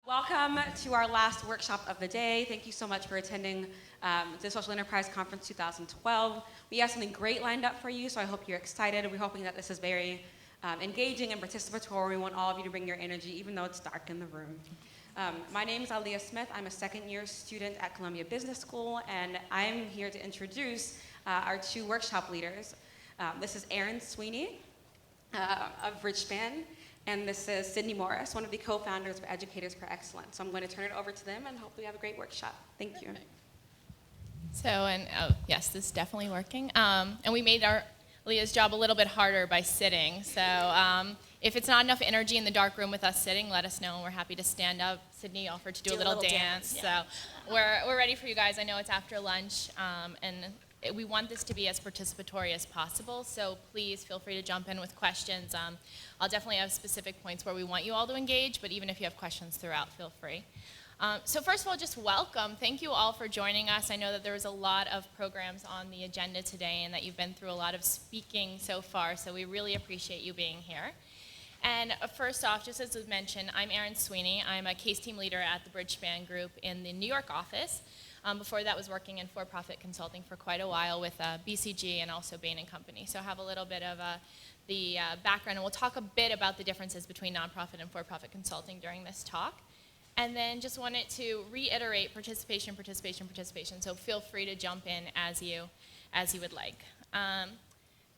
Welcome to our last workshop of the day. Thank you so much for attending the Social Enterprise Conference 2012. We have something great lined up for you, so I hope you're excited. We're hoping that this is very engaging and participatory. We want all of you to bring your energy, even though it's dark in the room. My name is Aaliyah Smith. I'm a second-year student at Columbia Business School, and I'm here to introduce our two workshop leaders. This is Erin Sweeney of Bridgespan, and this is Sydney Morris, one of the co-founders of Educators for Excellence. So I'm going to turn it over to them and hopefully have a great workshop. Thank you. Yes, this is definitely working. And we made Leah's job a little bit harder by sitting. So if it's not enough energy in the dark room with us sitting, let us know, and we're happy to stand up. Sydney offered to do a little dance. Yeah. So we're ready for you guys. I know it's after lunch, and we want this to be as participatory as possible, so please feel free to jump in with questions. I'll definitely have specific points where we want you all to engage, but even if you have questions throughout, feel free. So first of all, just welcome. Thank you all for joining us. I know that there was a lot of programs on the agenda today and that you've been through a lot of speaking so far, so we really appreciate you being here. And first off, just as was mentioned, I'm Erin Sweeney. I'm a case team leader at the Bridgespan group in the New York office. Before that, was working in for-profit consulting for quite a while with BCG and also Bain & Company. So I have a little bit of the background, and we'll talk a bit about the differences between nonprofit and for-profit consulting during this talk. And then just wanted to reiterate participation. So feel free to jump in as you would like.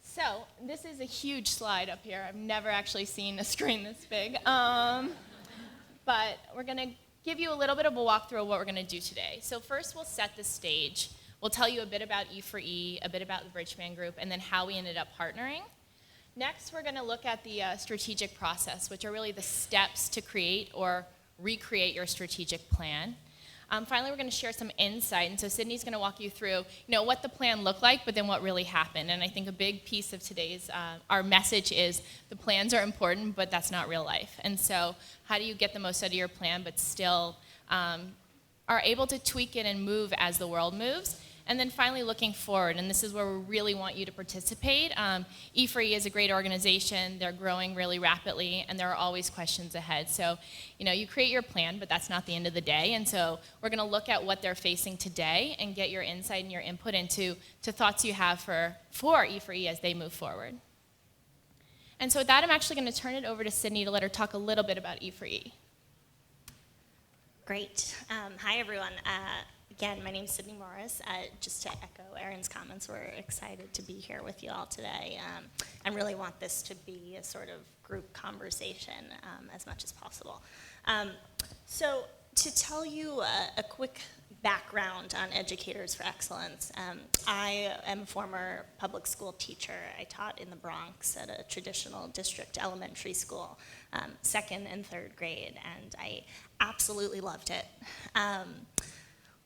So this is a huge slide up here. I've never actually seen a screen this big. But we're going to give you a little bit of a walkthrough of what we're going to do today. So first we'll set the stage. We'll tell you a bit about E4E, a bit about the Bridgespan group, and then how we ended up partnering. Next, we're going to look at the strategic process, which are really the steps to create or recreate your strategic plan. Finally, we're going to share some insight, and so Sydney's going to walk you through, what the plan looked like, but then what really happened. And I think a big piece of today's, our message is the plans are important, but that's not real life. And so how do you get the most out of your plan, but still are able to tweak it and move as the world moves? And then finally, looking forward, and this is where we really want you to participate. E4E is a great organization. They're growing really rapidly, and there are always questions ahead. So, you create your plan, but that's not the end of the day. And so we're going to look at what they're facing today and get your insight and your input into thoughts you have for E4E as they move forward. And so with that, I'm actually going to turn it over to Sydney to let her talk a little bit about E4E. Great. Hi, everyone. Again, my name is Sydney Morris. Just to echo Erin's comments, we're excited to be here with you all today and really want this to be a sort of group conversation as much as possible. So to tell you a quick background on Educators for Excellence, I am a former public school teacher. I taught in the Bronx at a traditional district elementary school, second and third grade, and I absolutely loved it.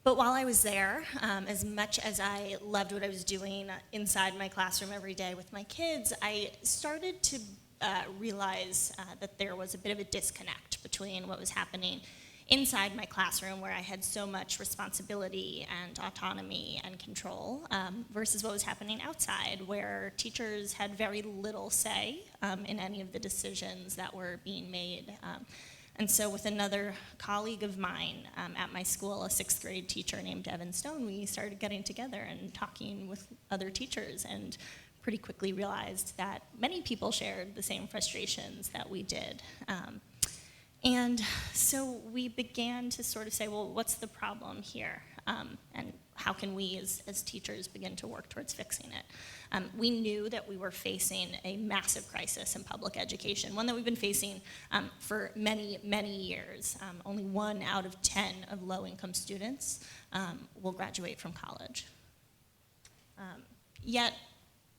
But while I was there, as much as I loved what I was doing inside my classroom every day with my kids, I started to realize that there was a bit of a disconnect between what was happening inside my classroom, where I had so much responsibility and autonomy and control, versus what was happening outside, where teachers had very little say in any of the decisions that were being made. And so with another colleague of mine at my school, a sixth grade teacher named Evan Stone, we started getting together and talking with other teachers, and pretty quickly realized that many people shared the same frustrations that we did. And so we began to sort of say, well, what's the problem here? And how can we as teachers begin to work towards fixing it? We knew that we were facing a massive crisis in public education, one that we've been facing for many, many years. Only 1 out of 10 of low-income students will graduate from college. Yet,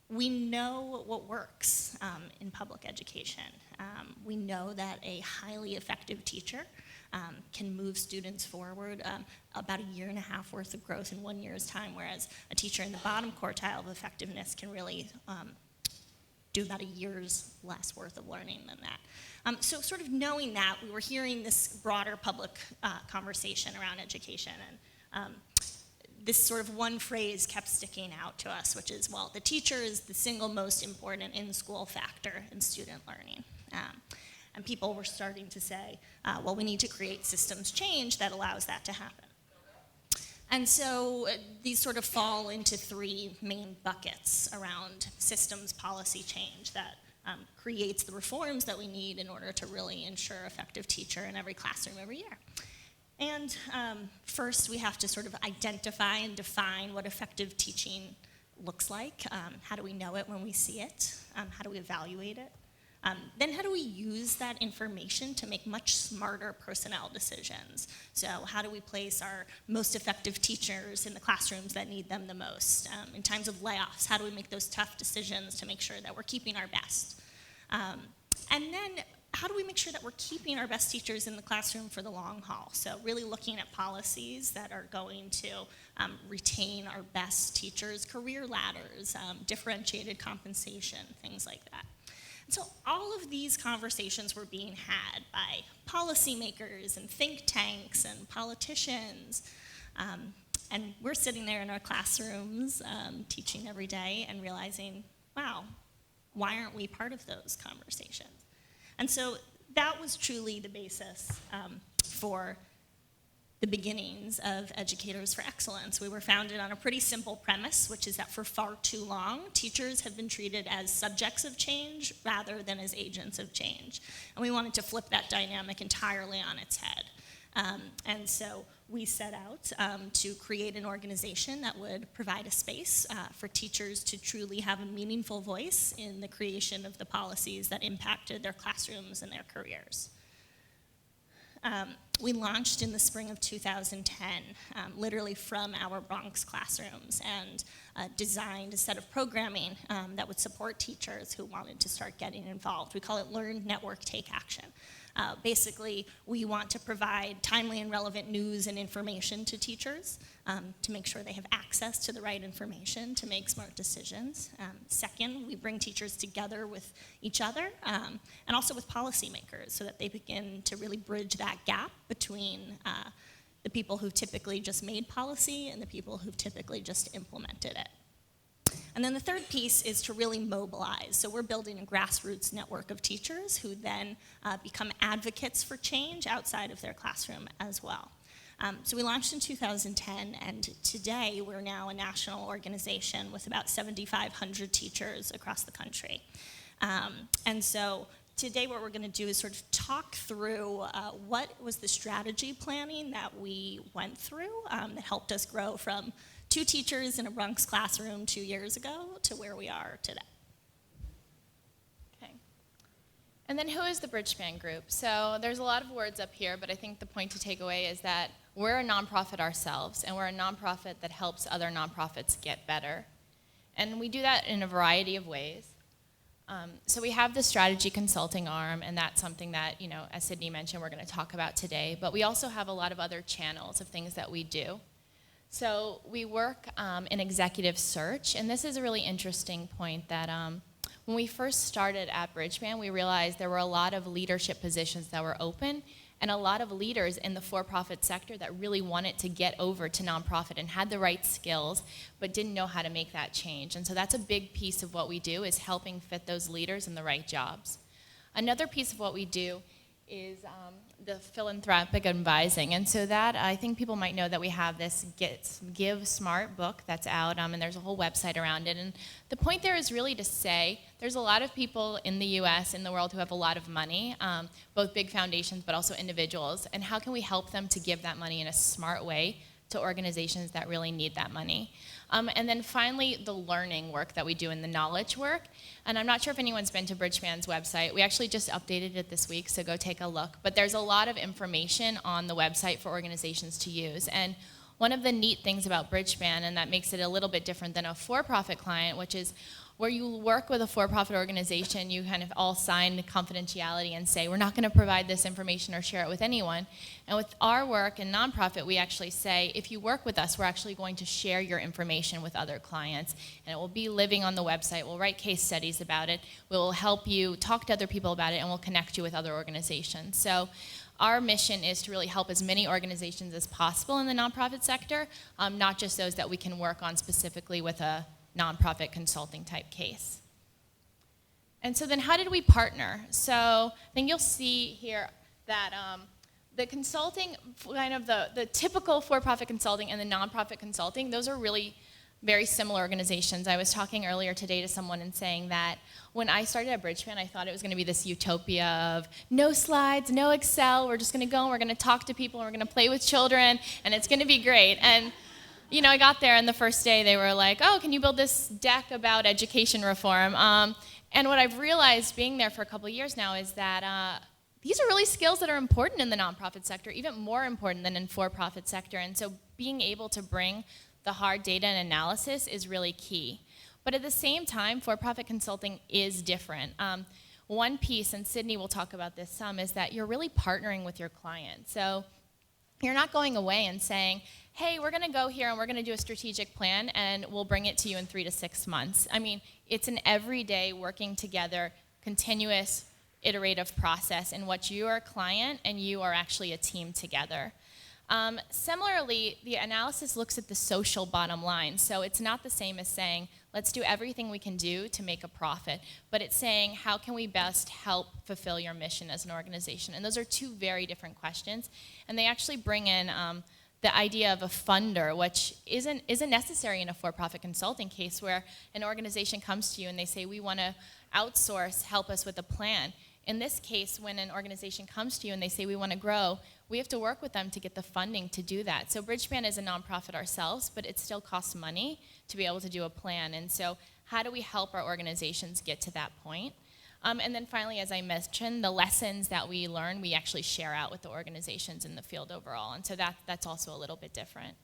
we know what works in public education. We know that a highly effective teacher can move students forward about 1.5 years worth of growth in 1 year's time, whereas a teacher in the bottom quartile of effectiveness can really do about 1 year's less worth of learning than that. So sort of knowing that, we were hearing this broader public conversation around education, and this sort of one phrase kept sticking out to us, which is, well, the teacher is the single most important in-school factor in student learning. And people were starting to say, well, we need to create systems change that allows that to happen. And so these sort of fall into three main buckets around systems policy change that creates the reforms that we need in order to really ensure effective teacher in every classroom every year. And first, we have to sort of identify and define what effective teaching looks like. How do we know it when we see it? How do we evaluate it? Then how do we use that information to make much smarter personnel decisions? So how do we place our most effective teachers in the classrooms that need them the most? In times of layoffs, how do we make those tough decisions to make sure that we're keeping our best? And then how do we make sure that we're keeping our best teachers in the classroom for the long haul? So really looking at policies that are going to retain our best teachers, career ladders, differentiated compensation, things like that. And so all of these conversations were being had by policymakers and think tanks and politicians. And we're sitting there in our classrooms teaching every day and realizing, wow, why aren't we part of those conversations? And so that was truly the basis for the beginnings of Educators for Excellence. We were founded on a pretty simple premise, which is that for far too long, teachers have been treated as subjects of change rather than as agents of change. And we wanted to flip that dynamic entirely on its head. And so we set out to create an organization that would provide a space for teachers to truly have a meaningful voice in the creation of the policies that impacted their classrooms and their careers. We launched in the spring of 2010, literally from our Bronx classrooms, and designed a set of programming that would support teachers who wanted to start getting involved. We call it Learn, Network, Take Action. Basically, we want to provide timely and relevant news and information to teachers to make sure they have access to the right information to make smart decisions. Second, we bring teachers together with each other and also with policymakers so that they begin to really bridge that gap between the people who typically just made policy and the people who typically just implemented it. And then the third piece is to really mobilize. So we're building a grassroots network of teachers who then become advocates for change outside of their classroom as well. So we launched in 2010, and today we're now a national organization with about 7,500 teachers across the country. And so today what we're going to do is sort of talk through what was the strategy planning that we went through that helped us grow from 2 teachers in a Bronx classroom 2 years ago to where we are today. Okay. And then who is the Bridgespan group? So there's a lot of words up here, but I think the point to take away is that we're a nonprofit ourselves, and we're a nonprofit that helps other nonprofits get better. And we do that in a variety of ways. So we have the strategy consulting arm, and that's something that, you know, as Sydney mentioned, we're going to talk about today. But we also have a lot of other channels of things that we do. So we work in executive search, and this is a really interesting point that when we first started at Bridgespan, we realized there were a lot of leadership positions that were open, and a lot of leaders in the for-profit sector that really wanted to get over to nonprofit and had the right skills, but didn't know how to make that change. And so that's a big piece of what we do, is helping fit those leaders in the right jobs. Another piece of what we do is the philanthropic advising. And so that, I think people might know that we have this Give Smart book that's out, and there's a whole website around it. And the point there is really to say there's a lot of people in the US, in the world, who have a lot of money, both big foundations but also individuals. And how can we help them to give that money in a smart way to organizations that really need that money? And then finally, the learning work that we do and the knowledge work. And I'm not sure if anyone's been to Bridgespan's website. We actually just updated it this week, so go take a look. But there's a lot of information on the website for organizations to use. And one of the neat things about Bridgespan, and that makes it a little bit different than a for-profit client, which is where you work with a for-profit organization, you kind of all sign confidentiality and say, we're not going to provide this information or share it with anyone. And with our work in nonprofit, we actually say, if you work with us, we're actually going to share your information with other clients. And it will be living on the website. We'll write case studies about it. We'll help you talk to other people about it, and we'll connect you with other organizations. So our mission is to really help as many organizations as possible in the nonprofit sector, not just those that we can work on specifically with a nonprofit consulting type case. And so then how did we partner? So I think you'll see here that the consulting, kind of the typical for-profit consulting and the nonprofit consulting, those are really very similar organizations. I was talking earlier today to someone and saying that when I started at Bridgespan, I thought it was going to be this utopia of no slides, no Excel, we're just going to go and we're going to talk to people and we're going to play with children and it's going to be great. And you know, I got there and the first day they were like, oh, can you build this deck about education reform? And what I've realized being there for a couple of years now is that these are really skills that are important in the nonprofit sector, even more important than in for-profit sector. And so being able to bring the hard data and analysis is really key. But at the same time, for-profit consulting is different. One piece, and Sydney will talk about this some, is that you're really partnering with your client. So you're not going away and saying, hey, we're going to go here and we're going to do a strategic plan and we'll bring it to you in 3 to 6 months. I mean, it's an everyday working together, continuous, iterative process in which you are a client and you are actually a team together. Similarly, the analysis looks at the social bottom line. So it's not the same as saying, let's do everything we can do to make a profit, but it's saying, how can we best help fulfill your mission as an organization? And those are two very different questions. And they actually bring in the idea of a funder, which isn't necessary in a for-profit consulting case where an organization comes to you and they say, we want to outsource, help us with a plan. In this case, when an organization comes to you and they say, we want to grow, we have to work with them to get the funding to do that. So Bridgespan is a nonprofit ourselves, but it still costs money to be able to do a plan. And so how do we help our organizations get to that point? And then finally, as I mentioned, the lessons that we learn, we actually share out with the organizations in the field overall. And so that's also a little bit different.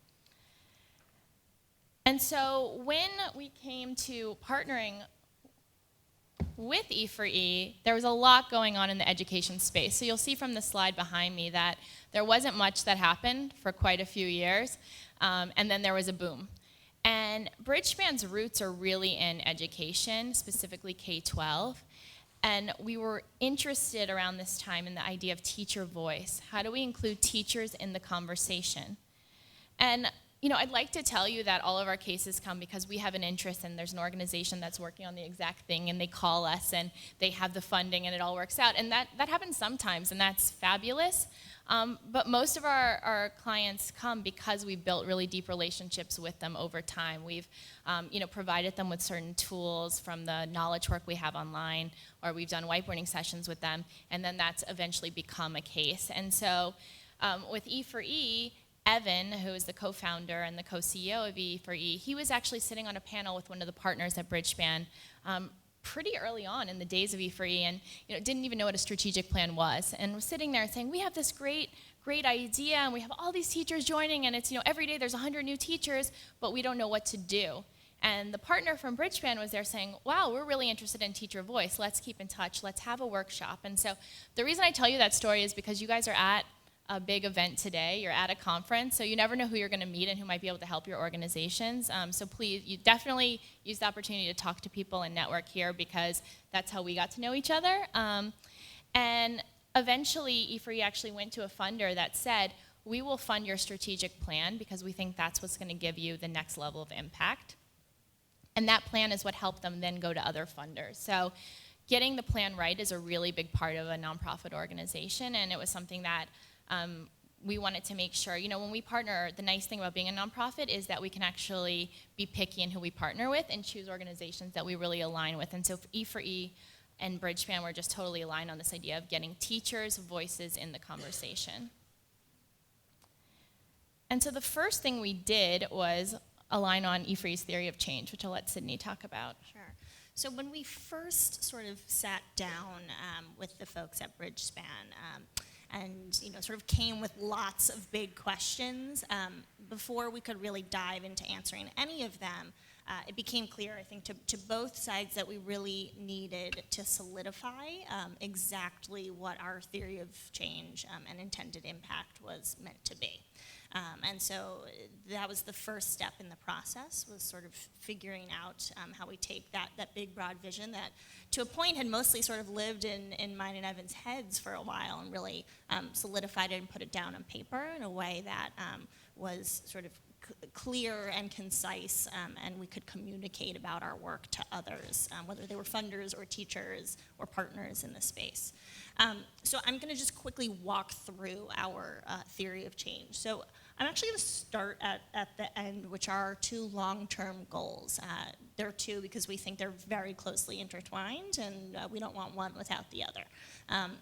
And so when we came to partnering with E4E, there was a lot going on in the education space. So you'll see from the slide behind me that there wasn't much that happened for quite a few years, and then there was a boom. And Bridgespan's roots are really in education, specifically K-12. And we were interested around this time in the idea of teacher voice. How do we include teachers in the conversation? And you know, I'd like to tell you that all of our cases come because we have an interest and there's an organization that's working on the exact thing and they call us and they have the funding and it all works out. And that happens sometimes and that's fabulous. But most of our clients come because we've built really deep relationships with them over time. We've provided them with certain tools from the knowledge work we have online, or we've done whiteboarding sessions with them, and then that's eventually become a case. And so with E4E, Evan, who is the co-founder and the co-CEO of E4E, he was actually sitting on a panel with one of the partners at Bridgespan pretty early on in the days of E4E and didn't even know what a strategic plan was, and was sitting there saying, we have this great idea and we have all these teachers joining and it's every day there's 100 new teachers, but we don't know what to do. And the partner from Bridgespan was there saying, wow, we're really interested in teacher voice. Let's keep in touch. Let's have a workshop. And so the reason I tell you that story is because you guys are at a big event today. You're at a conference, so you never know who you're going to meet and who might be able to help your organizations. So please, you definitely use the opportunity to talk to people and network here because that's how we got to know each other. And eventually, E4E actually went to a funder that said, we will fund your strategic plan because we think that's what's going to give you the next level of impact. And that plan is what helped them then go to other funders. So getting the plan right is a really big part of a nonprofit organization, and it was something that we wanted to make sure, when we partner, the nice thing about being a nonprofit is that we can actually be picky in who we partner with and choose organizations that we really align with. And so E4E and Bridgespan were just totally aligned on this idea of getting teachers' voices in the conversation. And so the first thing we did was align on E4E's theory of change, which I'll let Sydney talk about. Sure. So when we first sort of sat down with the folks at Bridgespan, and sort of came with lots of big questions, before we could really dive into answering any of them, it became clear, I think, to both sides that we really needed to solidify exactly what our theory of change and intended impact was meant to be. And so that was the first step in the process, was sort of figuring out how we take that big, broad vision that, to a point, had mostly sort of lived in mine and Evan's heads for a while and really solidified it and put it down on paper in a way that was sort of clear and concise, and we could communicate about our work to others, whether they were funders or teachers or partners in the space. So I'm going to just quickly walk through our theory of change. So I'm actually going to start at the end, which are our 2 long-term goals. There are 2 because we think they're very closely intertwined, and we don't want one without the other.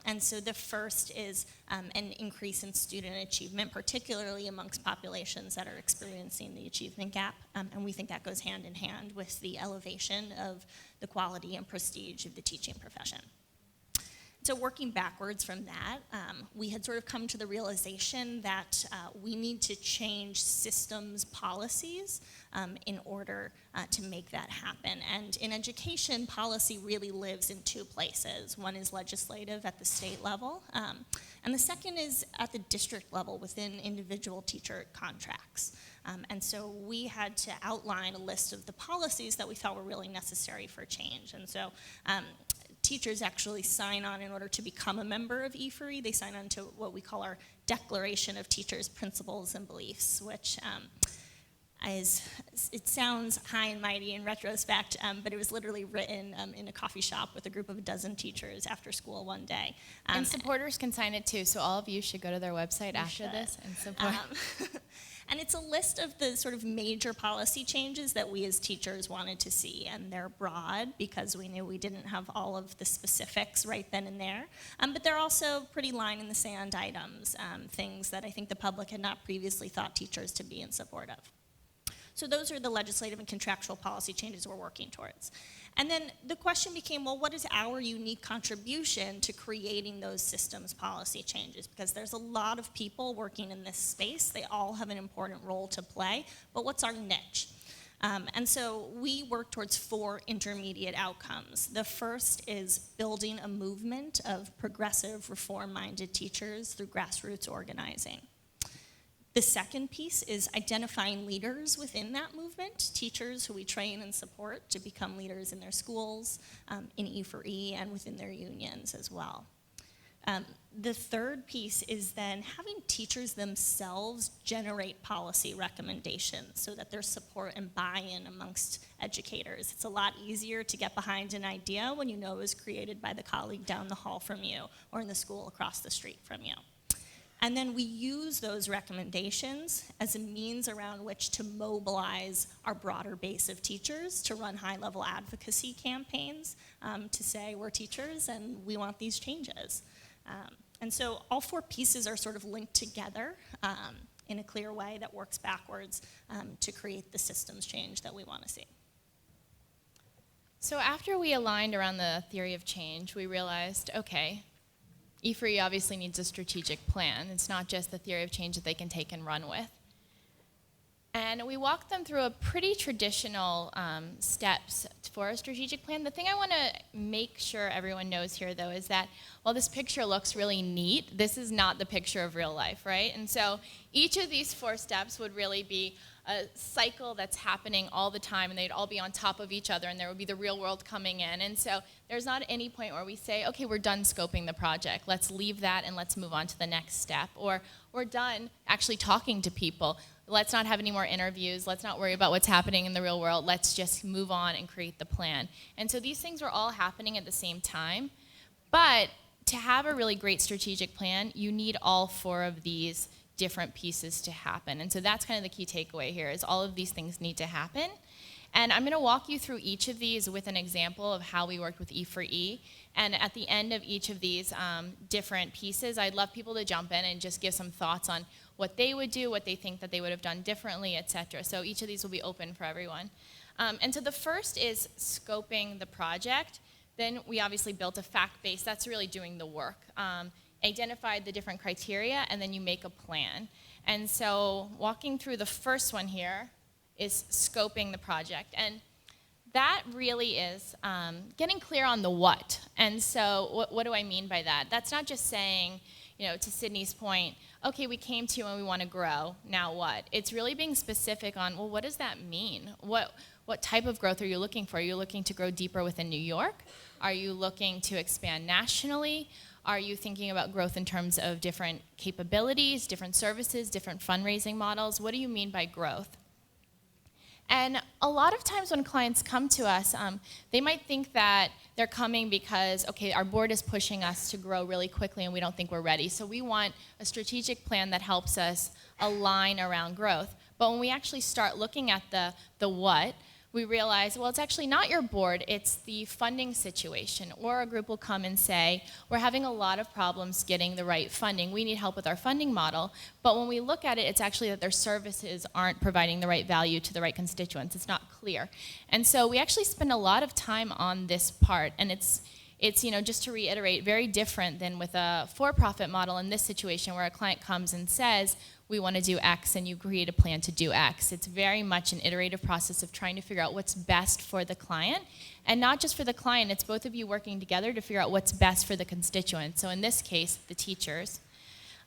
And so the first is an increase in student achievement, particularly amongst populations that are experiencing the achievement gap, and we think that goes hand in hand with the elevation of the quality and prestige of the teaching profession. So working backwards from that, we had sort of come to the realization that we need to change systems policies in order to make that happen. And in education, policy really lives in 2 places. One is legislative at the state level, and the second is at the district level within individual teacher contracts. And so we had to outline a list of the policies that we felt were really necessary for change. And so teachers actually sign on in order to become a member of E4E. They sign on to what we call our Declaration of Teachers' Principles and Beliefs, which it sounds high and mighty in retrospect, but it was literally written in a coffee shop with a group of a dozen teachers after school one day. And supporters can sign it too, so all of you should go to their website after this and support. And it's a list of the sort of major policy changes that we as teachers wanted to see, and they're broad because we knew we didn't have all of the specifics right then and there, but they're also pretty line in the sand items, things that I think the public had not previously thought teachers to be in support of. So those are the legislative and contractual policy changes we're working towards. And then the question became, well, what is our unique contribution to creating those systems policy changes? Because there's a lot of people working in this space. They all have an important role to play, but what's our niche? And so we work towards 4 intermediate outcomes. The first is building a movement of progressive, reform-minded teachers through grassroots organizing. The second piece is identifying leaders within that movement, teachers who we train and support to become leaders in their schools, in E4E, and within their unions as well. The third piece is then having teachers themselves generate policy recommendations so that there's support and buy-in amongst educators. It's a lot easier to get behind an idea when you know it was created by the colleague down the hall from you or in the school across the street from you. And then we use those recommendations as a means around which to mobilize our broader base of teachers to run high-level advocacy campaigns to say we're teachers and we want these changes. And so all 4 pieces are sort of linked together in a clear way that works backwards to create the systems change that we want to see. So after we aligned around the theory of change, we realized, okay, E4E obviously needs a strategic plan. It's not just the theory of change that they can take and run with. And we walked them through a pretty traditional steps for a strategic plan. The thing I want to make sure everyone knows here, though, is that while this picture looks really neat, this is not the picture of real life, right? And so each of these 4 steps would really be a cycle that's happening all the time, and they'd all be on top of each other, and there would be the real world coming in. And so there's not any point where we say, okay, we're done scoping the project. Let's leave that and let's move on to the next step. Or we're done actually talking to people. Let's not have any more interviews. Let's not worry about what's happening in the real world. Let's just move on and create the plan. And so these things were all happening at the same time. But to have a really great strategic plan, you need all 4 of these different pieces to happen. And so that's kind of the key takeaway here, is all of these things need to happen. And I'm going to walk you through each of these with an example of how we worked with E4E. And at the end of each of these different pieces, I'd love people to jump in and just give some thoughts on what they would do, what they think that they would have done differently, et cetera. So each of these will be open for everyone. And so the first is scoping the project. Then we obviously built a fact base. That's really doing the work. Identified the different criteria, and then you make a plan. And so walking through the first one here is scoping the project. And that really is getting clear on the what. And so what do I mean by that? That's not just saying, to Sydney's point, okay, we came to you and we want to grow, now what? It's really being specific on, well, what does that mean? What type of growth are you looking for? Are you looking to grow deeper within New York? Are you looking to expand nationally? Are you thinking about growth in terms of different capabilities, different services, different fundraising models? What do you mean by growth? And a lot of times when clients come to us, they might think that they're coming because, okay, our board is pushing us to grow really quickly and we don't think we're ready. So we want a strategic plan that helps us align around growth. But when we actually start looking at the what, we realize, well, it's actually not your board, it's the funding situation. Or a group will come and say, we're having a lot of problems getting the right funding. We need help with our funding model. But when we look at it, it's actually that their services aren't providing the right value to the right constituents. It's not clear. And so we actually spend a lot of time on this part. And it's just to reiterate, very different than with a for-profit model in this situation where a client comes and says, we want to do X, and you create a plan to do X. It's very much an iterative process of trying to figure out what's best for the client. And not just for the client, it's both of you working together to figure out what's best for the constituents. So in this case, the teachers.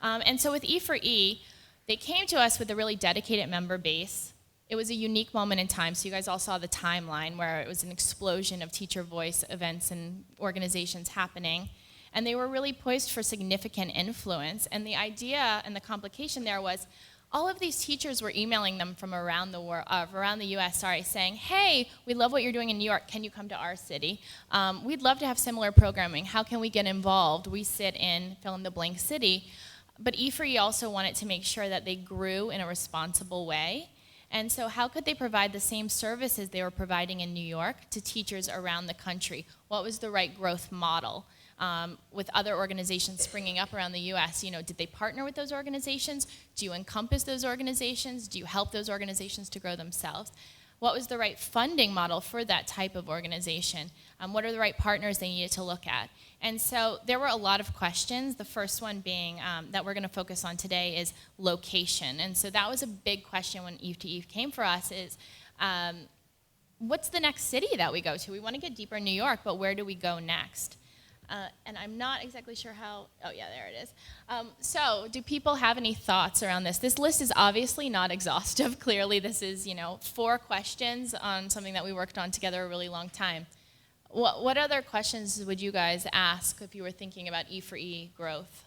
And so with E4E, they came to us with a really dedicated member base. It was a unique moment in time, so you guys all saw the timeline where it was an explosion of teacher voice events and organizations happening. And they were really poised for significant influence. And the idea and the complication there was all of these teachers were emailing them from around the U.S., saying, hey, we love what you're doing in New York. Can you come to our city? We'd love to have similar programming. How can we get involved? We sit in fill-in-the-blank city. But E4E also wanted to make sure that they grew in a responsible way. And so how could they provide the same services they were providing in New York to teachers around the country? What was the right growth model? With other organizations springing up around the U.S., did they partner with those organizations? Do you encompass those organizations? Do you help those organizations to grow themselves? What was the right funding model for that type of organization? What are the right partners they needed to look at? And so there were a lot of questions. The first one being that we're going to focus on today is location. And so that was a big question when Eve to Eve came for us is, what's the next city that we go to? We want to get deeper in New York, but where do we go next? And I'm not exactly sure how, oh yeah, there it is. So do people have any thoughts around this? This list is obviously not exhaustive. Clearly this is, 4 questions on something that we worked on together a really long time. What other questions would you guys ask if you were thinking about E4E growth?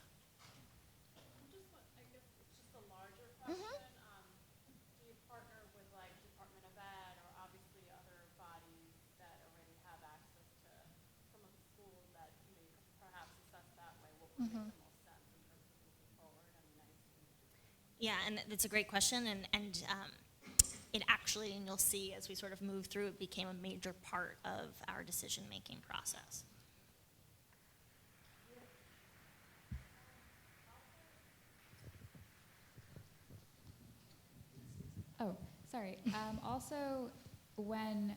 Yeah, and it's a great question, and it actually, and you'll see as we sort of move through, it became a major part of our decision-making process. Oh, sorry. Also, when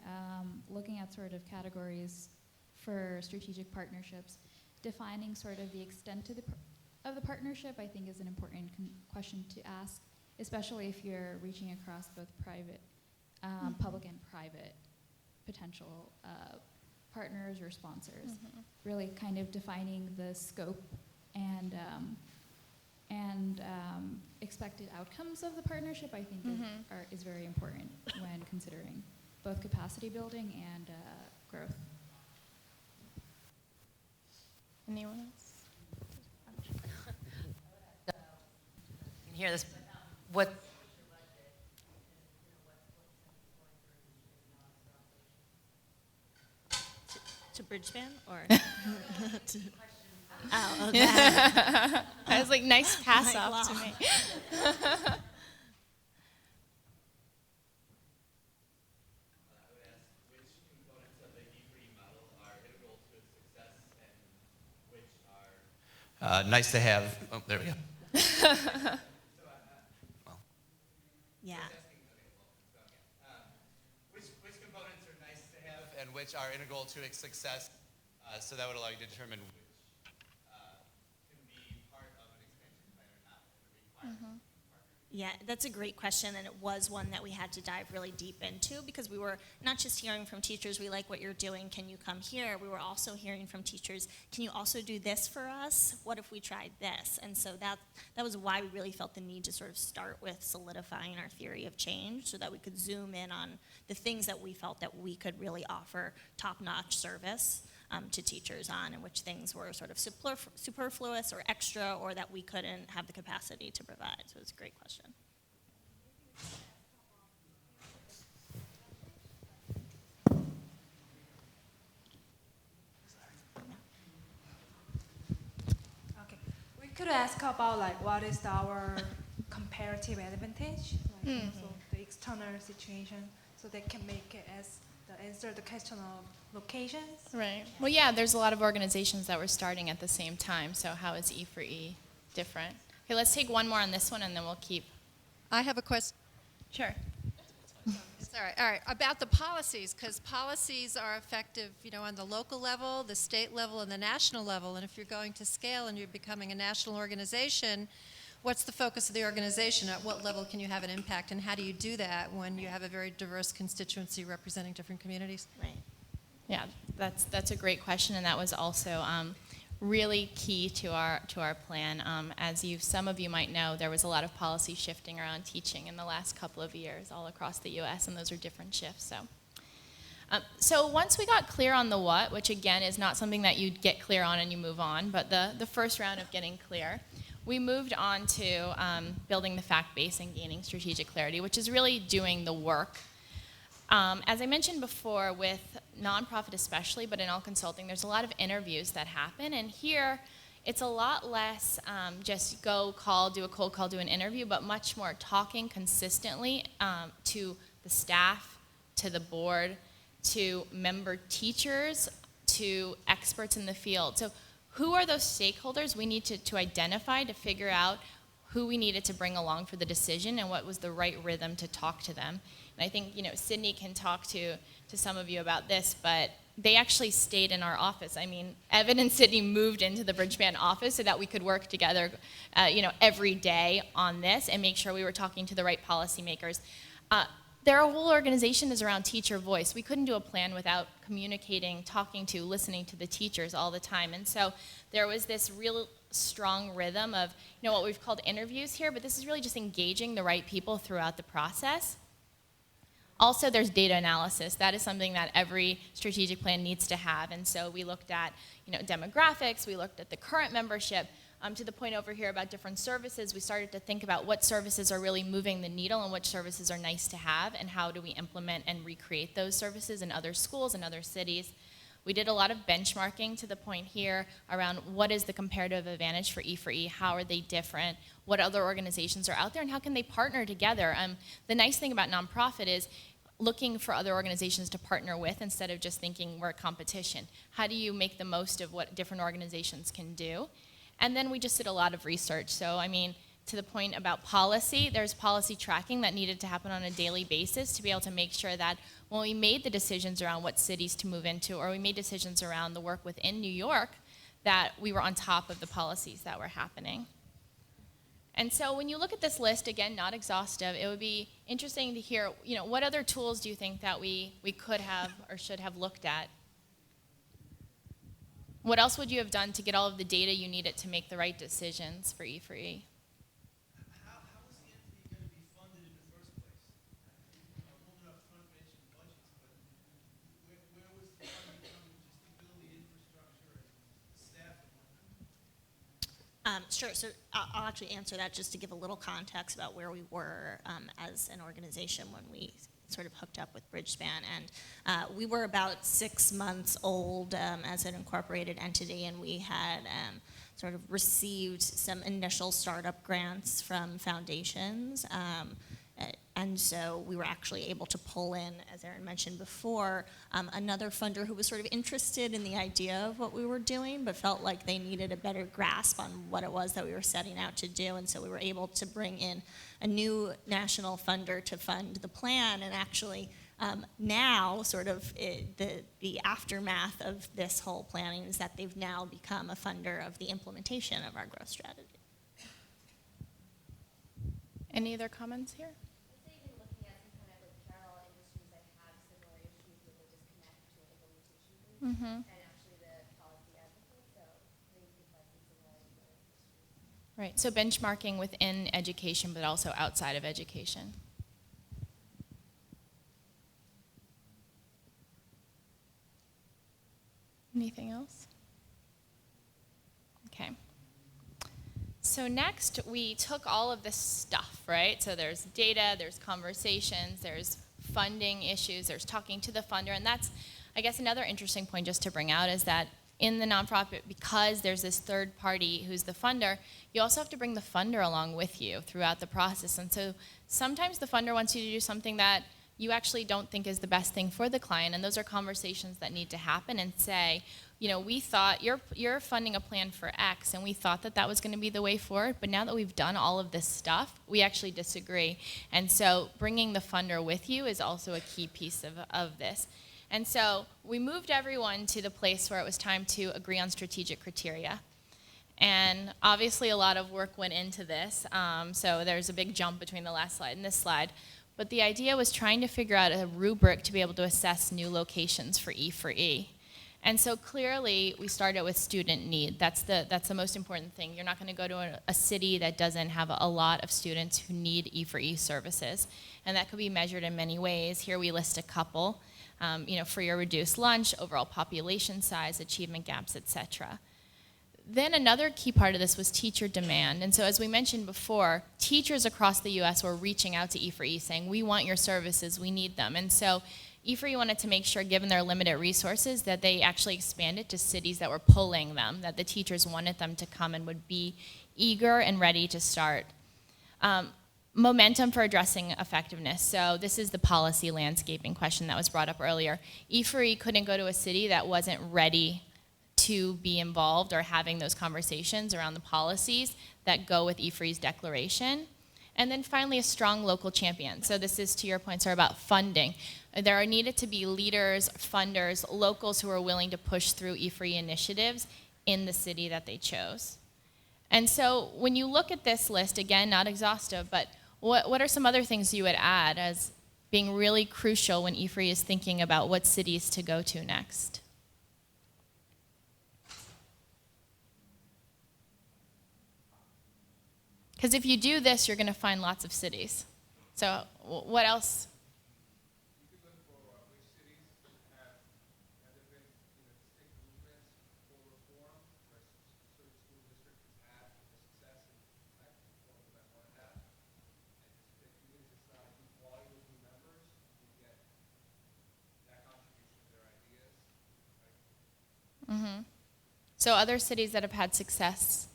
looking at sort of categories for strategic partnerships, defining sort of the extent of the partnership, I think, is an important question to ask, especially if you're reaching across both private, public and private potential partners or sponsors. Mm-hmm. Really kind of defining the scope and expected outcomes of the partnership, I think, is very important when considering both capacity building and growth. Anyone else? You can hear this. What? To Bridgespan or? Oh, okay. I was like, nice pass Like, off wow. to me. Nice to have. Oh, there we go. Yeah. Which components are nice to have and which are integral to its success? So that would allow you to determine which can be part of an expansion plan or not. And a requirement. Yeah, that's a great question, and it was one that we had to dive really deep into because we were not just hearing from teachers, we like what you're doing, can you come here? We were also hearing from teachers, can you also do this for us? What if we tried this? And so that was why we really felt the need to sort of start with solidifying our theory of change so that we could zoom in on the things that we felt that we could really offer top-notch service to teachers on, and which things were sort of superfluous or extra, or that we couldn't have the capacity to provide. So it's a great question. Okay. We could ask about like what is our comparative advantage, like also the external situation, so they can make it as the answer the question of locations. Right. Well, yeah, there's a lot of organizations that were starting at the same time, so how is E4E different? Okay, let's take one more on this one, and then we'll keep. I have a question. Sure. It's all right. All right. About the policies, because policies are effective, on the local level, the state level, and the national level. And if you're going to scale and you're becoming a national organization, what's the focus of the organization? At what level can you have an impact? And how do you do that when you have a very diverse constituency representing different communities? Right. Yeah, that's a great question, and that was also really key to our plan. As some of you might know, there was a lot of policy shifting around teaching in the last couple of years all across the U.S., and those are different shifts. So once we got clear on the what, which again is not something that you get clear on and you move on, but the first round of getting clear, we moved on to building the fact base and gaining strategic clarity, which is really doing the work. As I mentioned before, with nonprofit especially, but in all consulting, there's a lot of interviews that happen, and here it's a lot less just go call, do a cold call, do an interview, but much more talking consistently to the staff, to the board, to member teachers, to experts in the field. So who are those stakeholders we need to identify to figure out who we needed to bring along for the decision and what was the right rhythm to talk to them. And I think, Sydney can talk to some of you about this, but they actually stayed in our office. I mean, Evan and Sydney moved into the Bridgespan office so that we could work together, every day on this and make sure we were talking to the right policymakers. Their whole organization is around teacher voice. We couldn't do a plan without communicating, talking to, listening to the teachers all the time. And so there was this real strong rhythm of, what we've called interviews here, but this is really just engaging the right people throughout the process. Also, there's data analysis. That is something that every strategic plan needs to have. And so we looked at, demographics, we looked at the current membership, to the point over here about different services. We started to think about what services are really moving the needle and which services are nice to have, and how do we implement and recreate those services in other schools and other cities. We did a lot of benchmarking to the point here around what is the comparative advantage for E4E, how are they different, what other organizations are out there, and how can they partner together. The nice thing about nonprofit is looking for other organizations to partner with instead of just thinking we're a competition. How do you make the most of what different organizations can do? And then we just did a lot of research. So, to the point about policy, there's policy tracking that needed to happen on a daily basis to be able to make sure that when we made the decisions around what cities to move into, or we made decisions around the work within New York, that we were on top of the policies that were happening. And so when you look at this list, again, not exhaustive, it would be interesting to hear, what other tools do you think that we could have or should have looked at? What else would you have done to get all of the data you needed to make the right decisions for E4E? How was the entity going to be funded in the first place? Holding up front mentioned budgets, but where was the funding coming, just to build the infrastructure and staff and whatnot? Sure. So I'll actually answer that just to give a little context about where we were as an organization when we sort of hooked up with Bridgespan. And we were about 6 months old as an incorporated entity, and we had sort of received some initial startup grants from foundations. And so we were actually able to pull in, as Erin mentioned before, another funder who was sort of interested in the idea of what we were doing, but felt like they needed a better grasp on what it was that we were setting out to do. And so we were able to bring in a new national funder to fund the plan. And actually, now sort of the aftermath of this whole planning is that they've now become a funder of the implementation of our growth strategy. Any other comments here? Mm-hmm. And actually the policy advocates, so they could find some similarities. Right, so benchmarking within education, but also outside of education. Anything So next, we took all of this stuff, right? So there's data, there's conversations, there's funding issues, there's talking to the funder, and that's, I guess, another interesting point just to bring out is that in the nonprofit, because there's this third party who's the funder, you also have to bring the funder along with you throughout the process. And so sometimes the funder wants you to do something that you actually don't think is the best thing for the client, and those are conversations that need to happen and say, you know, we thought you're funding a plan for X, and we thought that that was going to be the way forward, but now that we've done all of this stuff, we actually disagree. And so bringing the funder with you is also a key piece of this. And so we moved everyone to the place where it was time to agree on strategic criteria. And obviously a lot of work went into this, so there's a big jump between the last slide and this slide. But the idea was trying to figure out a rubric to be able to assess new locations for E4E. And so clearly, we started with student need. That's the most important thing. You're not going to go to a city that doesn't have a lot of students who need E4E services. And that could be measured in many ways. Here we list a couple, free or reduced lunch, overall population size, achievement gaps, et cetera. Then another key part of this was teacher demand. And so as we mentioned before, teachers across the U.S. were reaching out to E4E saying, we want your services, we need them. And so E4E wanted to make sure, given their limited resources, that they actually expanded to cities that were pulling them, that the teachers wanted them to come and would be eager and ready to start. Momentum for addressing effectiveness. So this is the policy landscaping question that was brought up earlier. E4E couldn't go to a city that wasn't ready to be involved or having those conversations around the policies that go with E4E's declaration. And then finally, a strong local champion. So this is, to your point, sir, about funding. There needed to be leaders, funders, locals who are willing to push through E4E initiatives in the city that they chose. And so when you look at this list, again, not exhaustive, but what are some other things you would add as being really crucial when E4E is thinking about what cities to go to next? Because if you do this, you're going to find lots of cities. So what else? You could look for which cities have there been distinct movements for reform, where certain school districts have had success in that reform that I wanted to have. And even if it's not a huge volume of new members, you get that contribution of their ideas. Right? Mm-hmm. So other cities that have had success.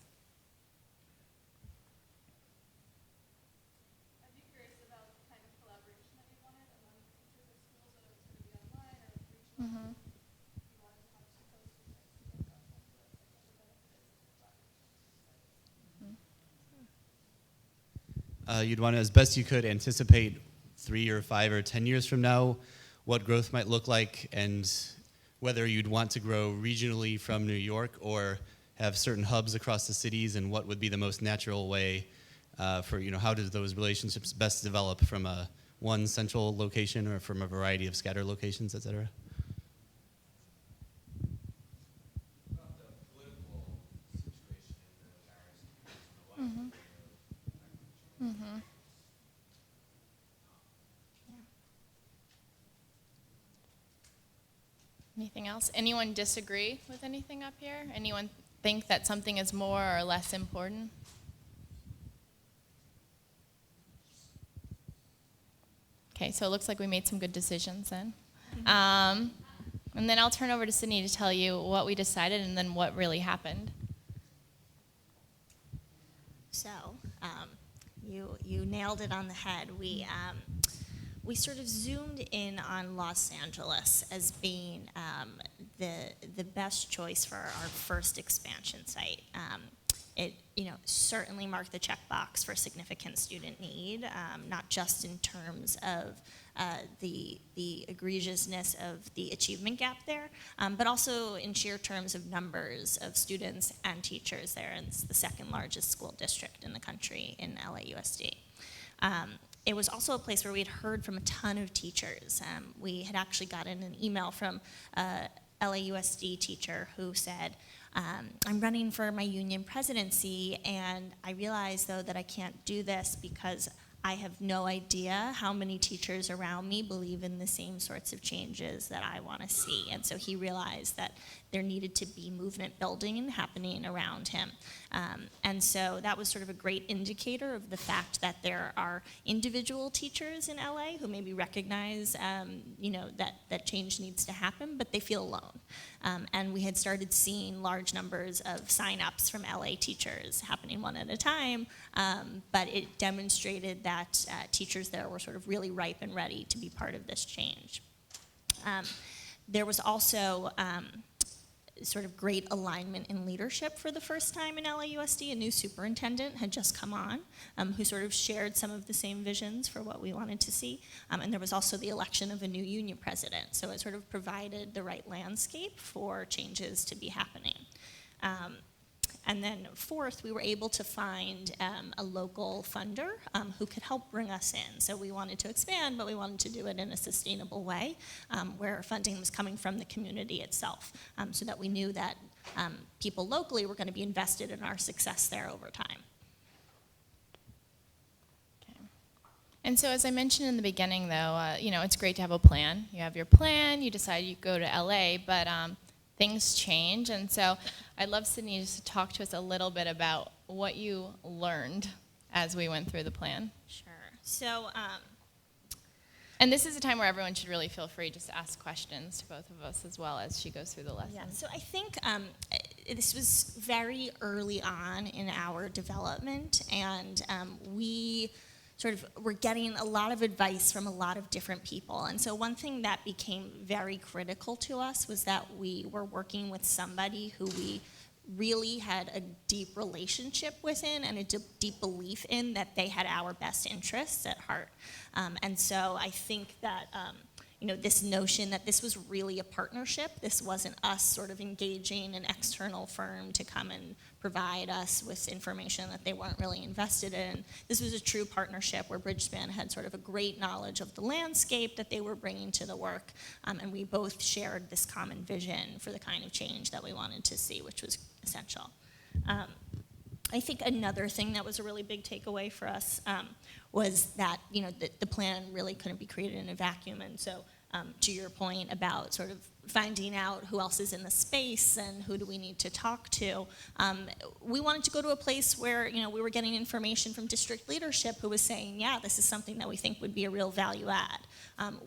You'd want to, as best you could, anticipate 3 or 5 or 10 years from now what growth might look like, and whether you'd want to grow regionally from New York or have certain hubs across the cities, and what would be the most natural way for, how does those relationships best develop from one central location or from a variety of scattered locations, et cetera? About the political situation in the various cities. Mm-hmm. Anything else? Anyone disagree with anything up here? Anyone think that something is more or less important? Okay, so it looks like we made some good decisions then. And then I'll turn over to Sydney to tell you what we decided and then what really happened. So, you nailed it on the head. We sort of zoomed in on Los Angeles as being the best choice for our first expansion site. It certainly marked the checkbox for significant student need, not just in terms of the egregiousness of the achievement gap there, but also in sheer terms of numbers of students and teachers there. And it's the second largest school district in the country in LAUSD. It was also a place where we had heard from a ton of teachers. We had actually gotten an email from a LAUSD teacher who said, I'm running for my union presidency, and I realize, though, that I can't do this because I have no idea how many teachers around me believe in the same sorts of changes that I want to see. And so he realized that there needed to be movement building happening around him. And so that was sort of a great indicator of the fact that there are individual teachers in LA who maybe recognize, that change needs to happen, but they feel alone. And we had started seeing large numbers of sign-ups from LA teachers happening one at a time, but it demonstrated that teachers there were sort of really ripe and ready to be part of this change. There was also sort of great alignment in leadership for the first time in LAUSD. A new superintendent had just come on who sort of shared some of the same visions for what we wanted to see. And there was also the election of a new union president. So it sort of provided the right landscape for changes to be happening. And then fourth, we were able to find a local funder who could help bring us in. So we wanted to expand, but we wanted to do it in a sustainable way where funding was coming from the community itself so that we knew that people locally were going to be invested in our success there over time. Okay. And so as I mentioned in the beginning, though, it's great to have a plan. You have your plan, you decide you go to LA, but things change, and so I'd love Sydney just to talk to us a little bit about what you learned as we went through the plan. Sure. So, and this is a time where everyone should really feel free just to ask questions to both of us as well as she goes through the lesson. yeah, so I think this was very early on in our development, and we sort of were getting a lot of advice from a lot of different people. And so one thing that became very critical to us was that we were working with somebody who we really had a deep relationship within and a deep belief in that they had our best interests at heart. And so I think that this notion that this was really a partnership. This wasn't us sort of engaging an external firm to come and provide us with information that they weren't really invested in. This was a true partnership where Bridgespan had sort of a great knowledge of the landscape that they were bringing to the work, and we both shared this common vision for the kind of change that we wanted to see, which was essential. I think another thing that was a really big takeaway for us was that the plan really couldn't be created in a vacuum, and so to your point about sort of finding out who else is in the space and who do we need to talk to, we wanted to go to a place where we were getting information from district leadership who was saying, yeah, this is something that we think would be a real value add.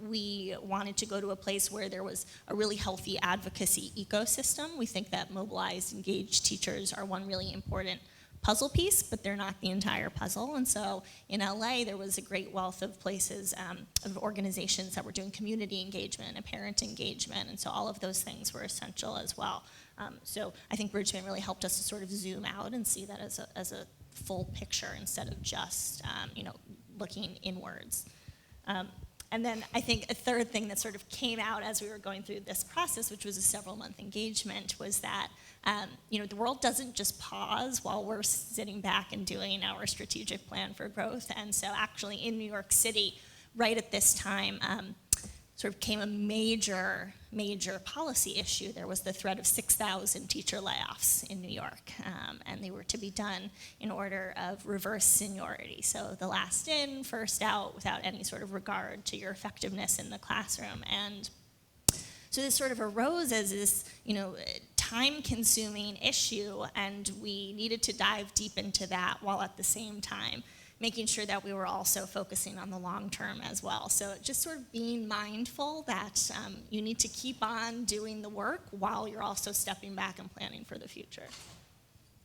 We wanted to go to a place where there was a really healthy advocacy ecosystem. We think that mobilized, engaged teachers are one really important puzzle piece, but they're not the entire puzzle. And so in LA, there was a great wealth of places, of organizations that were doing community engagement and parent engagement. And so all of those things were essential as well. So I think Bridgespan really helped us to sort of zoom out and see that as a full picture instead of just, looking inwards. And then I think a third thing that sort of came out as we were going through this process, which was a several-month engagement, was that the world doesn't just pause while we're sitting back and doing our strategic plan for growth. And so actually in New York City, right at this time, sort of came a major policy issue. There was the threat of 6,000 teacher layoffs in New York, and they were to be done in order of reverse seniority. So the last in, first out, without any sort of regard to your effectiveness in the classroom. And so this sort of arose as this, time-consuming issue, and we needed to dive deep into that while at the same time making sure that we were also focusing on the long term as well. So just sort of being mindful that you need to keep on doing the work while you're also stepping back and planning for the future.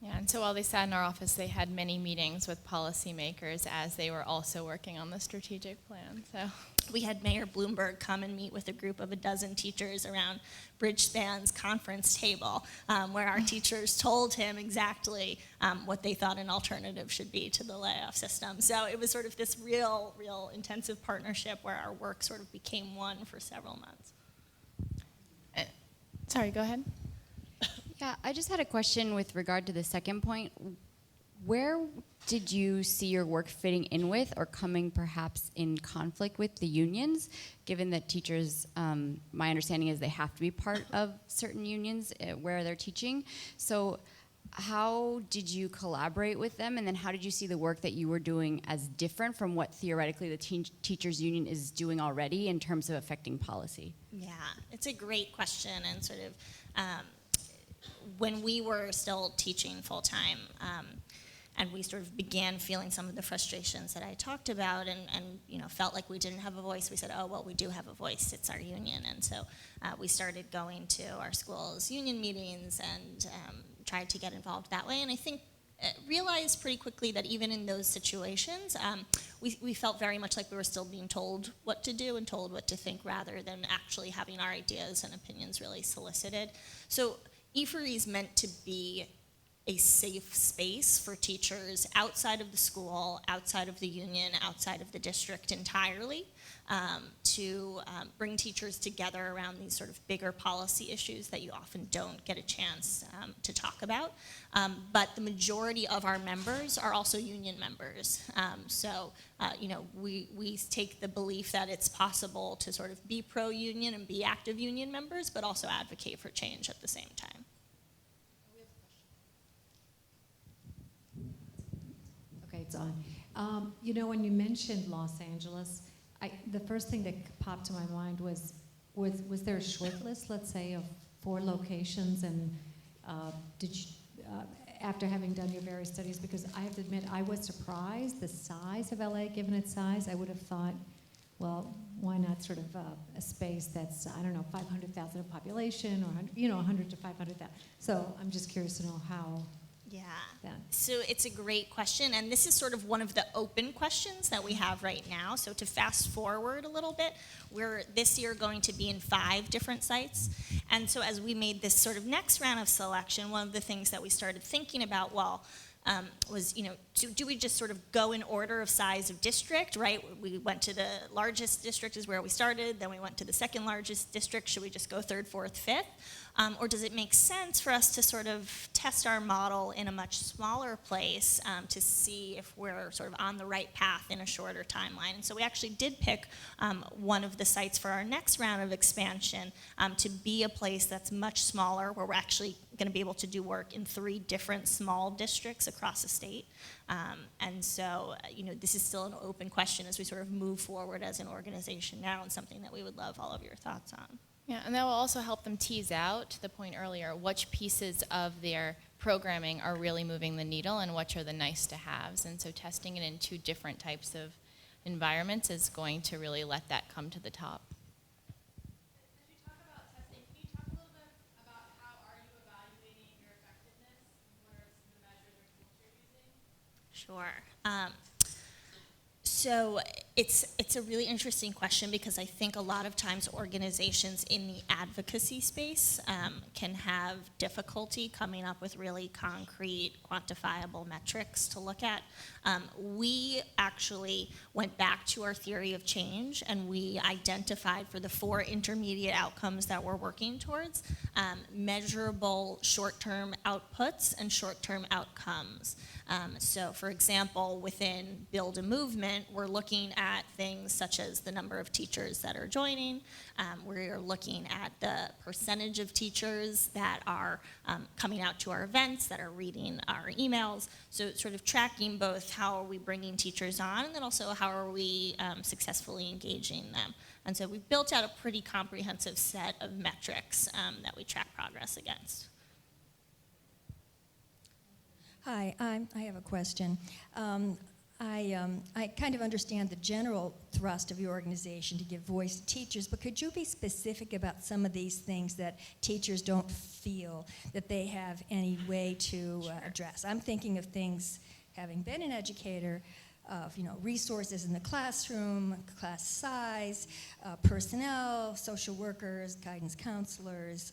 Yeah, and so while they sat in our office, they had many meetings with policymakers as they were also working on the strategic plan. So we had Mayor Bloomberg come and meet with a group of a dozen teachers around Bridgespan's conference table, where our teachers told him exactly what they thought an alternative should be to the layoff system. So it was sort of this real intensive partnership where our work sort of became one for several months. Sorry, go ahead. Yeah, I just had a question with regard to the second point. Where did you see your work fitting in with or coming perhaps in conflict with the unions, given that teachers, my understanding is they have to be part of certain unions where they're teaching. So how did you collaborate with them, and then how did you see the work that you were doing as different from what theoretically the teachers union is doing already in terms of affecting policy? Yeah, it's a great question, and sort of when we were still teaching full-time, and we sort of began feeling some of the frustrations that I talked about and felt like we didn't have a voice, we said, oh, well, we do have a voice, it's our union. And so we started going to our school's union meetings and tried to get involved that way. And I think realized pretty quickly that even in those situations, we felt very much like we were still being told what to do and told what to think rather than actually having our ideas and opinions really solicited. So E4E is meant to be a safe space for teachers outside of the school, outside of the union, outside of the district entirely, to bring teachers together around these sort of bigger policy issues that you often don't get a chance to talk about. But the majority of our members are also union members. We take the belief that it's possible to sort of be pro-union and be active union members, but also advocate for change at the same time. Okay, it's on. When you mentioned Los Angeles, the first thing that popped to my mind was there a short list, let's say, of 4 locations, and did you, after having done your various studies, because I have to admit, I was surprised the size of LA, given its size. I would have thought, well, why not sort of a space that's, I don't know, 500,000 of population, or 100 to 500,000. So I'm just curious to know how. Yeah, that. So it's a great question, and this is sort of one of the open questions that we have right now. So to fast forward a little bit, we're this year going to be in 5 different sites, and so as we made this sort of next round of selection, one of the things that we started thinking about, was, do we just sort of go in order of size of district, right? We went to the largest district is where we started, then we went to the second largest district. Should we just go 3rd, 4th, 5th? Or does it make sense for us to sort of test our model in a much smaller place to see if we're sort of on the right path in a shorter timeline? And so we actually did pick one of the sites for our next round of expansion to be a place that's much smaller, where we're actually going to be able to do work in 3 different small districts across the state. And so, this is still an open question as we sort of move forward as an organization now, and something that we would love all of your thoughts on. Yeah, and that will also help them tease out, to the point earlier, which pieces of their programming are really moving the needle and which are the nice to haves. And so testing it in 2 different types of environments is going to really let that come to the top. As you talk about testing, can you talk a little bit about how are you evaluating your effectiveness? What are some of the measures or tools you're using? Sure. So it's a really interesting question, because I think a lot of times organizations in the advocacy space can have difficulty coming up with really concrete, quantifiable metrics to look at. We actually went back to our theory of change, and we identified for the 4 intermediate outcomes that we're working towards, measurable short-term outputs and short-term outcomes. So for example, within Build a Movement, we're looking at things such as the number of teachers that are joining. We're looking at the percentage of teachers that are coming out to our events, that are reading our emails. So sort of tracking both how are we bringing teachers on, and then also how are we successfully engaging them. And so we've built out a pretty comprehensive set of metrics that we track progress against. Hi, I have a question. I kind of understand the general thrust of your organization to give voice to teachers, but could you be specific about some of these things that teachers don't feel that they have any way to address? I'm thinking of things, having been an educator, of resources in the classroom, class size, personnel, social workers, guidance counselors,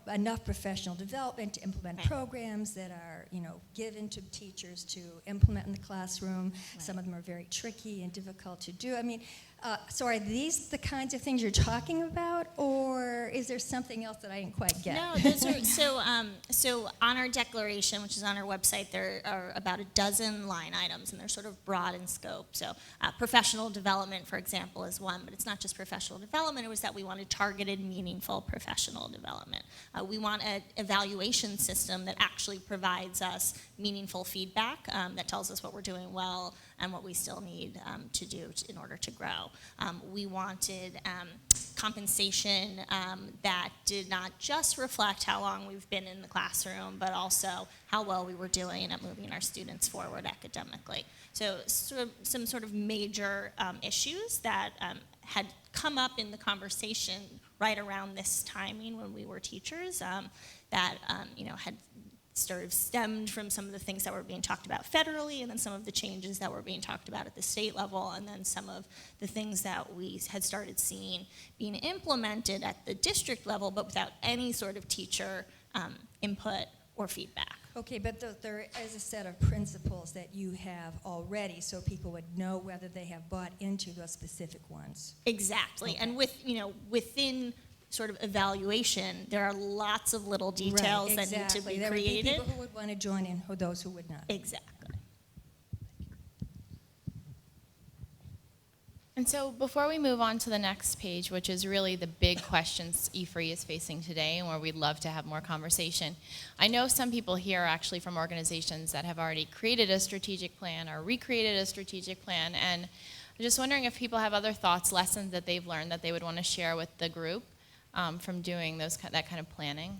enough professional development to implement programs that are, given to teachers to implement in the classroom. Right. Some of them are very tricky and difficult to do. So are these the kinds of things you're talking about, or is there something else that I didn't quite get? No, those are, so on our declaration, which is on our website, there are about 12 line items, and they're sort of broad in scope. So professional development, for example, is one, but it's not just professional development. It was that we wanted targeted, meaningful professional development. We want an evaluation system that actually provides us meaningful feedback, that tells us what we're doing well, and what we still need to do in order to grow. We wanted compensation that did not just reflect how long we've been in the classroom, but also how well we were doing at moving our students forward academically. So some sort of major issues that had come up in the conversation right around this timing when we were teachers that had sort of stemmed from some of the things that were being talked about federally, and then some of the changes that were being talked about at the state level, and then some of the things that we had started seeing being implemented at the district level, but without any sort of teacher input or feedback. Okay, but there is a set of principles that you have already, so people would know whether they have bought into those specific ones. Exactly, Okay. and within sort of evaluation, there are lots of little details Right, that need to be There created. would be people who would want to join in, or those who would not. Exactly. And so before we move on to the next page, which is really the big questions E3 is facing today and where we'd love to have more conversation, I know some people here are actually from organizations that have already created a strategic plan or recreated a strategic plan, and I'm just wondering if people have other thoughts, lessons that they've learned that they would want to share with the group from doing that kind of planning.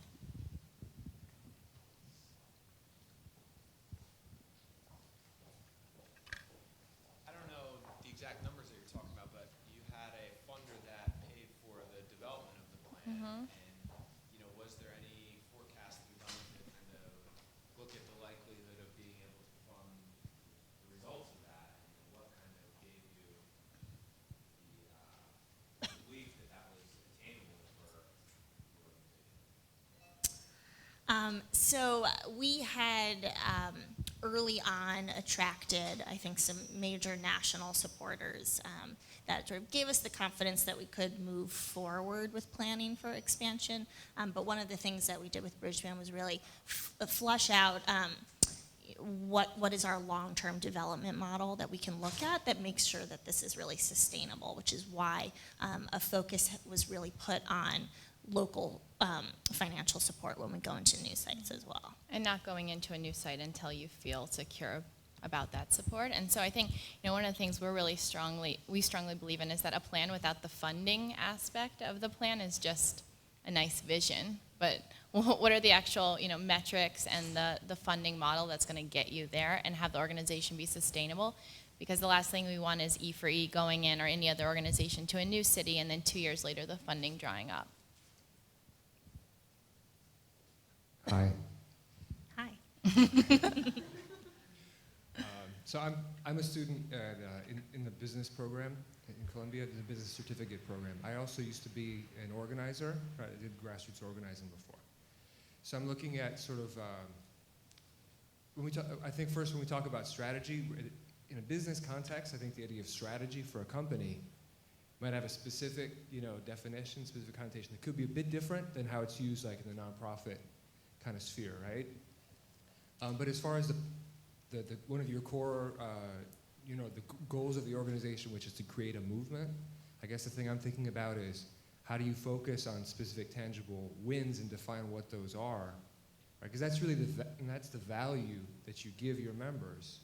I don't know the exact numbers that you're talking about, but you had a funder that paid for the development of the plan. And was there any forecasting done to kind of look at the likelihood of being able to fund the results of that? And what kind of gave you the belief that that was attainable for the organization? So we had early on attracted, I think, some major national supporters that sort of gave us the confidence that we could move forward with planning for expansion. But one of the things that we did with Bridgespan was really flush out what is our long-term development model that we can look at that makes sure that this is really sustainable, which is why a focus was really put on local financial support when we go into new sites as well. And not going into a new site until you feel secure about that support. And so I think one of the things we strongly believe in is that a plan without the funding aspect of the plan is just a nice vision. But what are the actual metrics and the funding model that's going to get you there and have the organization be sustainable? Because the last thing we want is E4E going in or any other organization to a new city and then 2 years later the funding drying up. Hi. Hi. So I'm a student in the business program in Columbia, the business certificate program. I also used to be an organizer. Right? I did grassroots organizing before. So I'm looking at sort of I think first when we talk about strategy in a business context, I think the idea of strategy for a company might have a specific definition, specific connotation that could be a bit different than how it's used like in the nonprofit kind of sphere, right? But as far as the one of your core, the goals of the organization, which is to create a movement, I guess the thing I'm thinking about is how do you focus on specific tangible wins and define what those are, right? Because that's really that's the value that you give your members,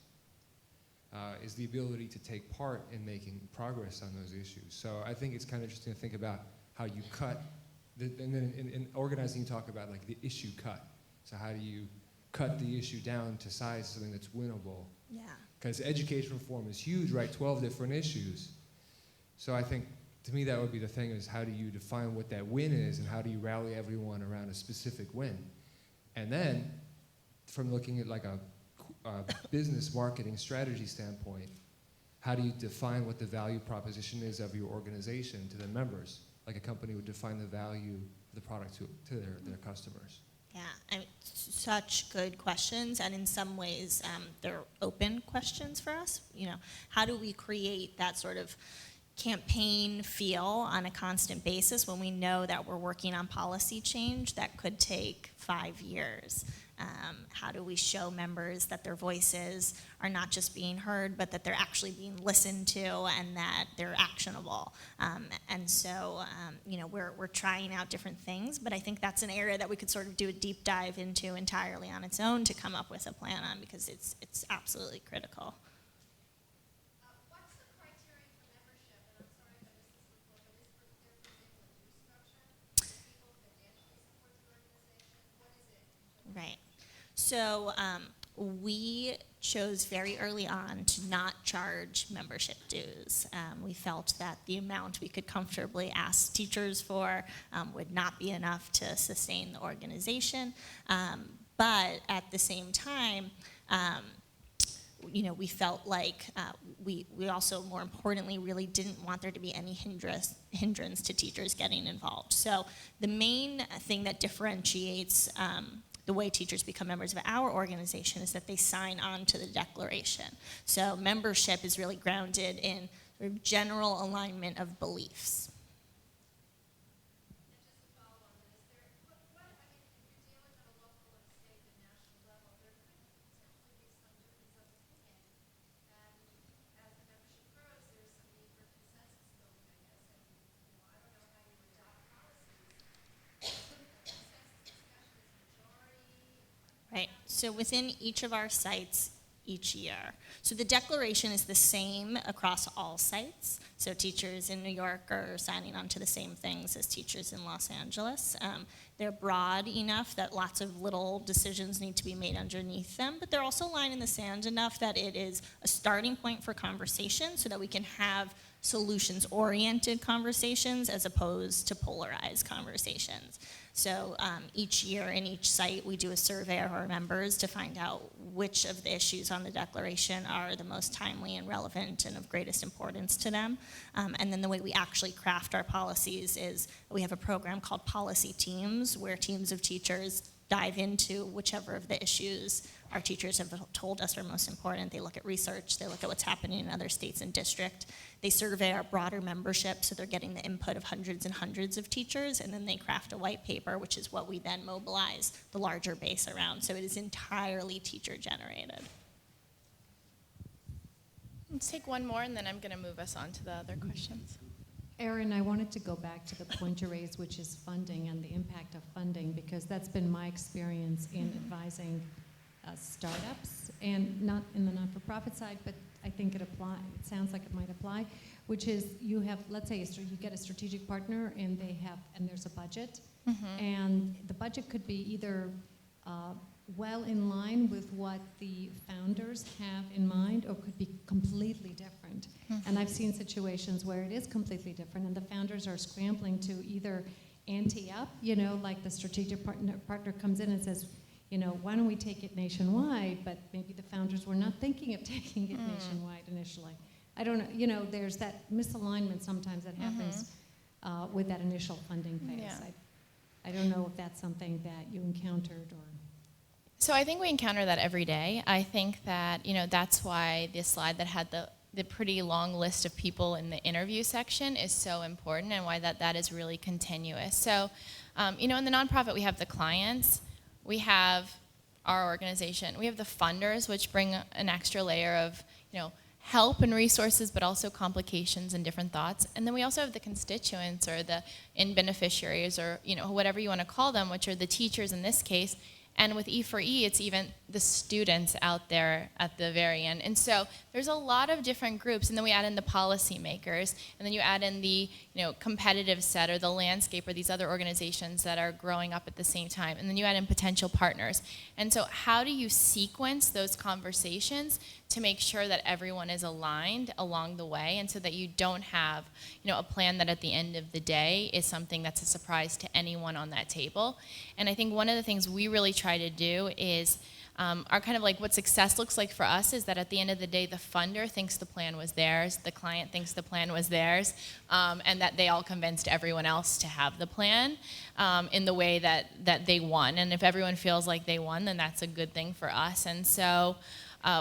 is the ability to take part in making progress on those issues. So I think it's kind of interesting to think about how you cut, and then in organizing you talk about like the issue cut. So how do you cut the issue down to size something that's winnable? Yeah. Because education reform is huge, right? 12 different issues. So I think, to me, that would be the thing is how do you define what that win is and how do you rally everyone around a specific win? And then, from looking at like a business marketing strategy standpoint, how do you define what the value proposition is of your organization to the members? Like a company would define the value of the product to their customers. Yeah, I mean, such good questions, and in some ways, they're open questions for us. How do we create that sort of campaign feel on a constant basis when we know that we're working on policy change that could take 5 years? How do we show members that their voices are not just being heard, but that they're actually being listened to and that they're actionable? And so, we're trying out different things, but I think that's an area that we could sort of do a deep dive into entirely on its own to come up with a plan on, because it's absolutely critical. Right. So we chose very early on to not charge membership dues. We felt that the amount we could comfortably ask teachers for would not be enough to sustain the organization. But at the same time, we felt like we also, more importantly, really didn't want there to be any hindrance to teachers getting involved. So the main thing that differentiates the way teachers become members of our organization is that they sign on to the declaration. So membership is really grounded in sort of general alignment of beliefs. Right, so within each of our sites each year. So the declaration is the same across all sites. So teachers in New York are signing on to the same things as teachers in Los Angeles. They're broad enough that lots of little decisions need to be made underneath them, but they're also line in the sand enough that it is a starting point for conversation so that we can have solutions-oriented conversations as opposed to polarized conversations. So each year in each site, we do a survey of our members to find out which of the issues on the declaration are the most timely and relevant and of greatest importance to them. And then the way we actually craft our policies is we have a program called Policy Teams, where teams of teachers dive into whichever of the issues our teachers have told us are most important. They look at research, they look at what's happening in other states and district. They survey our broader membership, so they're getting the input of hundreds and hundreds of teachers, and then they craft a white paper, which is what we then mobilize the larger base around. So it is entirely teacher generated. Let's take one more, and then I'm going to move us on to the other questions. Erin, I wanted to go back to the point you raised, which is funding and the impact of funding, because that's been my experience in advising startups, and not in the not-for-profit side, but I think it applies. It sounds like it might apply, which is you have, let's say, you get a strategic partner, and there's a budget, and the budget could be either well in line with what the founders have in mind, or could be completely different. And I've seen situations where it is completely different, and the founders are scrambling to either ante up, like the strategic partner comes in and says, why don't we take it nationwide? But maybe the founders were not thinking of taking it nationwide initially. I don't know, there's that misalignment sometimes that happens with that initial funding phase. Yeah. I don't know if that's something that you encountered or... So I think we encounter that every day. I think that, that's why this slide that had the pretty long list of people in the interview section is so important, and why that is really continuous. So, in the nonprofit, we have the clients, we have our organization, we have the funders, which bring an extra layer of, help and resources, but also complications and different thoughts. And then we also have the constituents, or the beneficiaries, or, whatever you want to call them, which are the teachers in this case. And with E4E, it's even the students out there at the very end. And so there's a lot of different groups. And then we add in the policymakers. And then you add in the competitive set, or the landscape, or these other organizations that are growing up at the same time. And then you add in potential partners. And so how do you sequence those conversations to make sure that everyone is aligned along the way, and so that you don't have a plan that at the end of the day is something that's a surprise to anyone on that table. And I think one of the things we really try to do is our kind of like what success looks like for us is that at the end of the day, the funder thinks the plan was theirs, the client thinks the plan was theirs, and that they all convinced everyone else to have the plan in the way that they won. And if everyone feels like they won, then that's a good thing for us. And so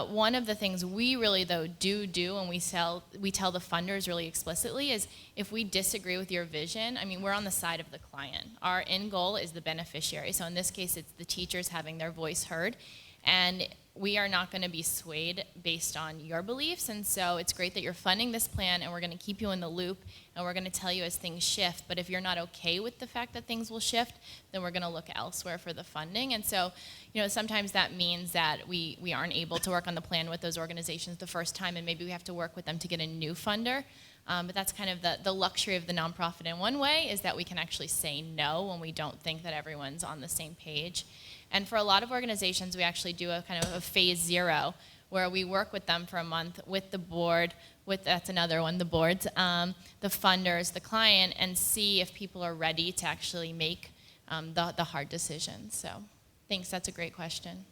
one of the things we really, though, do, and we tell the funders really explicitly, is if we disagree with your vision, we're on the side of the client. Our end goal is the beneficiary. So in this case, it's the teachers having their voice heard. And we are not going to be swayed based on your beliefs. And so it's great that you're funding this plan, and we're going to keep you in the loop, and we're going to tell you as things shift. But if you're not okay with the fact that things will shift, then we're going to look elsewhere for the funding. And so, sometimes that means that we aren't able to work on the plan with those organizations the first time, and maybe we have to work with them to get a new funder. But that's kind of the luxury of the nonprofit in one way, is that we can actually say no when we don't think that everyone's on the same page. And for a lot of organizations, we actually do a kind of a phase 0, where we work with them for a month with the board, that's another one, the boards, the funders, the client, and see if people are ready to actually make the hard decisions. So thanks, that's a great question.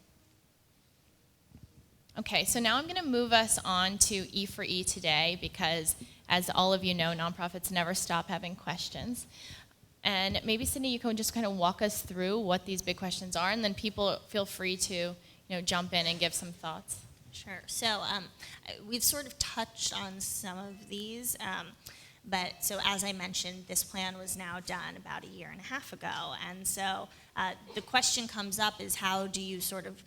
Okay, so now I'm going to move us on to E4E today, because as all of you know, nonprofits never stop having questions. And maybe, Sydney, you can just kind of walk us through what these big questions are, and then people feel free to jump in and give some thoughts. Sure. So we've sort of touched on some of these, but so as I mentioned, this plan was now done about a year and a half ago, and so the question comes up is, how do you sort of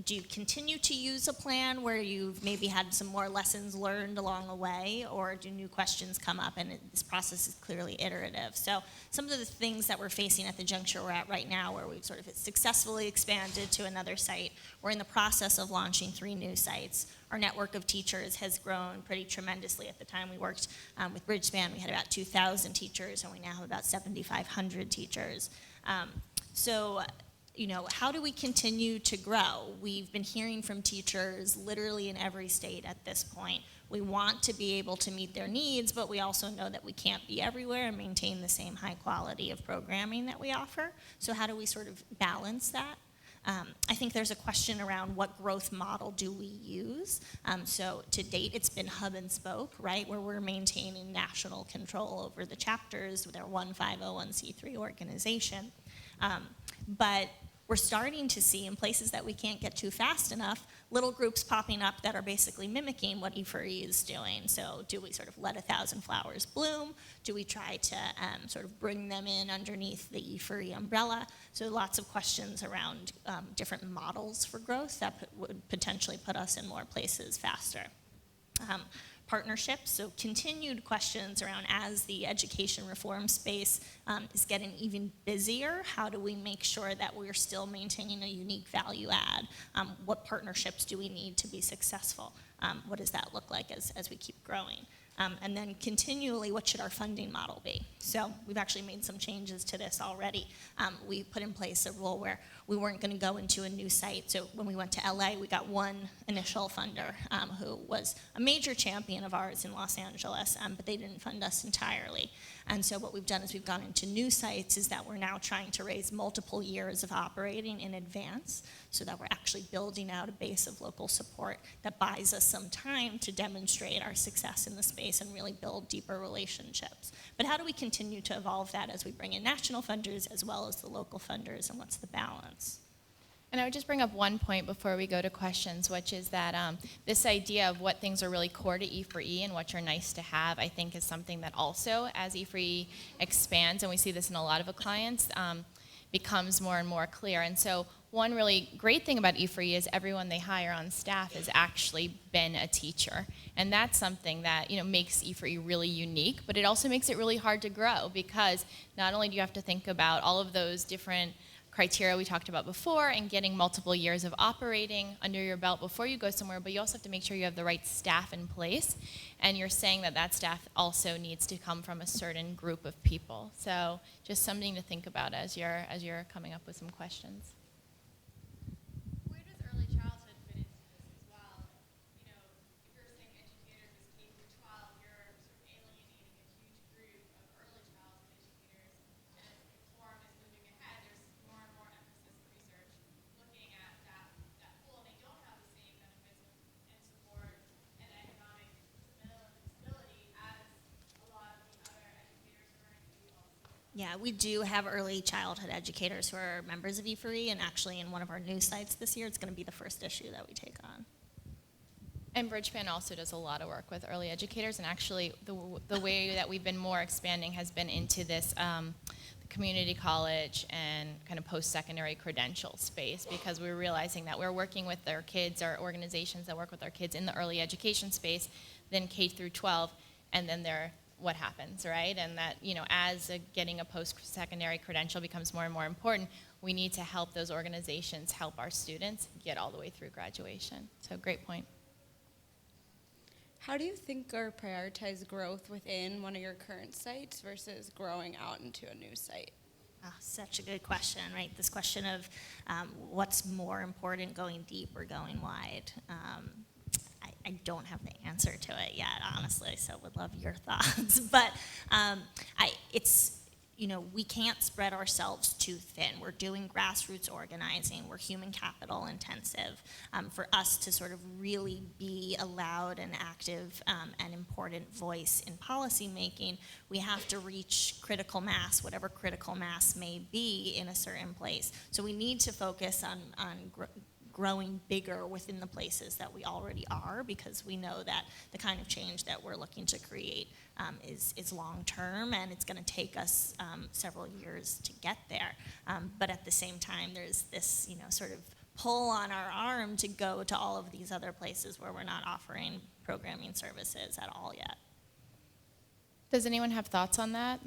do you continue to use a plan where you've maybe had some more lessons learned along the way, or do new questions come up? And this process is clearly iterative. So some of the things that we're facing at the juncture we're at right now, where we've sort of successfully expanded to another site, we're in the process of launching 3 new sites. Our network of teachers has grown pretty tremendously. At the time we worked with Bridgespan, we had about 2,000 teachers, and we now have about 7,500 teachers. How do we continue to grow? We've been hearing from teachers literally in every state at this point. We want to be able to meet their needs, but we also know that we can't be everywhere and maintain the same high quality of programming that we offer. So how do we sort of balance that? I think there's a question around what growth model do we use. So to date, it's been hub and spoke, right, where we're maintaining national control over the chapters with our 501c3 organization. But we're starting to see, in places that we can't get to fast enough, little groups popping up that are basically mimicking what E4E is doing. So do we sort of let 1,000 flowers bloom? Do we try to sort of bring them in underneath the E4E umbrella? So lots of questions around different models for growth that would potentially put us in more places faster. Partnerships, so continued questions around, as the education reform space is getting even busier, how do we make sure that we're still maintaining a unique value add? What partnerships do we need to be successful? What does that look like as we keep growing? And then continually, what should our funding model be? So we've actually made some changes to this already. We put in place a rule where we weren't going to go into a new site. So when we went to LA, we got one initial funder who was a major champion of ours in Los Angeles, but they didn't fund us entirely. And so what we've done is we've gone into new sites, is that we're now trying to raise multiple years of operating in advance, so that we're actually building out a base of local support that buys us some time to demonstrate our success in the space and really build deeper relationships. But how do we continue to evolve that as we bring in national funders as well as the local funders, and what's the balance? And I would just bring up one point before we go to questions, which is that this idea of what things are really core to E4E and what are nice to have, I think is something that also, as E4E expands, and we see this in a lot of our clients, becomes more and more clear. And so one really great thing about E4E is everyone they hire on staff has actually been a teacher. And that's something that makes E4E really unique, but it also makes it really hard to grow, because not only do you have to think about all of those different criteria we talked about before and getting multiple years of operating under your belt before you go somewhere, but you also have to make sure you have the right staff in place, and you're saying that staff also needs to come from a certain group of people. So just something to think about as you're coming up with some questions. Where does early childhood fit into this as well? If you're saying educators is K through 12, you're sort of alienating a huge group of early childhood educators. And as reform is moving ahead, there's more and more emphasis in research looking at that pool, and they don't have the same benefits and support and economic stability as a lot of the other educators who are in schools. Yeah, we do have early childhood educators who are members of E4E, and actually in one of our new sites this year, it's going to be the first issue that we take on. And Bridgespan also does a lot of work with early educators, and actually the way that we've been more expanding has been into this community college and kind of post-secondary credential space, because we're realizing that we're working with our kids, our organizations that work with our kids in the early education space, then K through 12, and then what happens, right? And that, as getting a post-secondary credential becomes more and more important, we need to help those organizations help our students get all the way through graduation. So great point. How do you think or prioritize growth within one of your current sites versus growing out into a new site? Oh, such a good question, right? This question of what's more important, going deep or going wide. I don't have the answer to it yet, honestly, so would love your thoughts. But we can't spread ourselves too thin. We're doing grassroots organizing. We're human capital intensive. For us to sort of really be a loud and active and important voice in policy making, we have to reach critical mass, whatever critical mass may be in a certain place. So we need to focus on growing bigger within the places that we already are, because we know that the kind of change that we're looking to create is long term, and it's going to take us several years to get there. But at the same time, there's this sort of pull on our arm to go to all of these other places where we're not offering programming services at all yet. Does anyone have thoughts on that?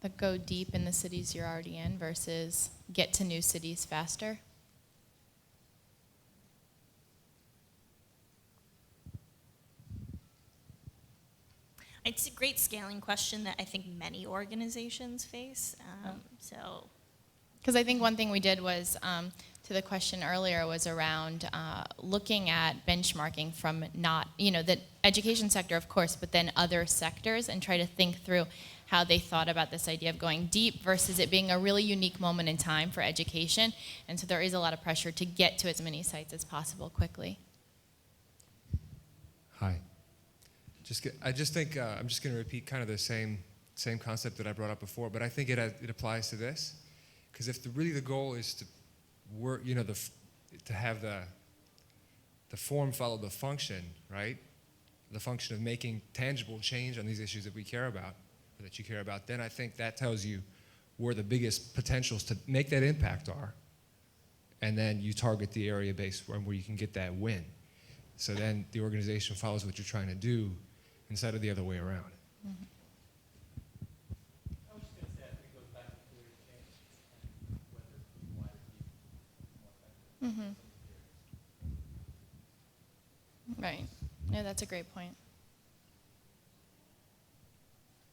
Like go deep in the cities you're already in versus get to new cities faster? It's a great scaling question that I think many organizations face. Because I think one thing we did was, to the question earlier, was around looking at benchmarking from not, the education sector, of course, but then other sectors, and try to think through how they thought about this idea of going deep versus it being a really unique moment in time for education. And so there is a lot of pressure to get to as many sites as possible quickly. Hi. I just think I'm just going to repeat kind of the same concept that I brought up before, but I think it applies to this, because if really the goal is to work, to have the form follow the function, right? The function of making tangible change on these issues that we care about, or that you care about, then I think that tells you where the biggest potentials to make that impact are, and then you target the area base where you can get that win. So then the organization follows what you're trying to do, instead of the other way around. Mm-hmm. I was just going to say, I think it goes back to theory of change and whether you want to be more effective. Mm-hmm. Right. No, that's a great point.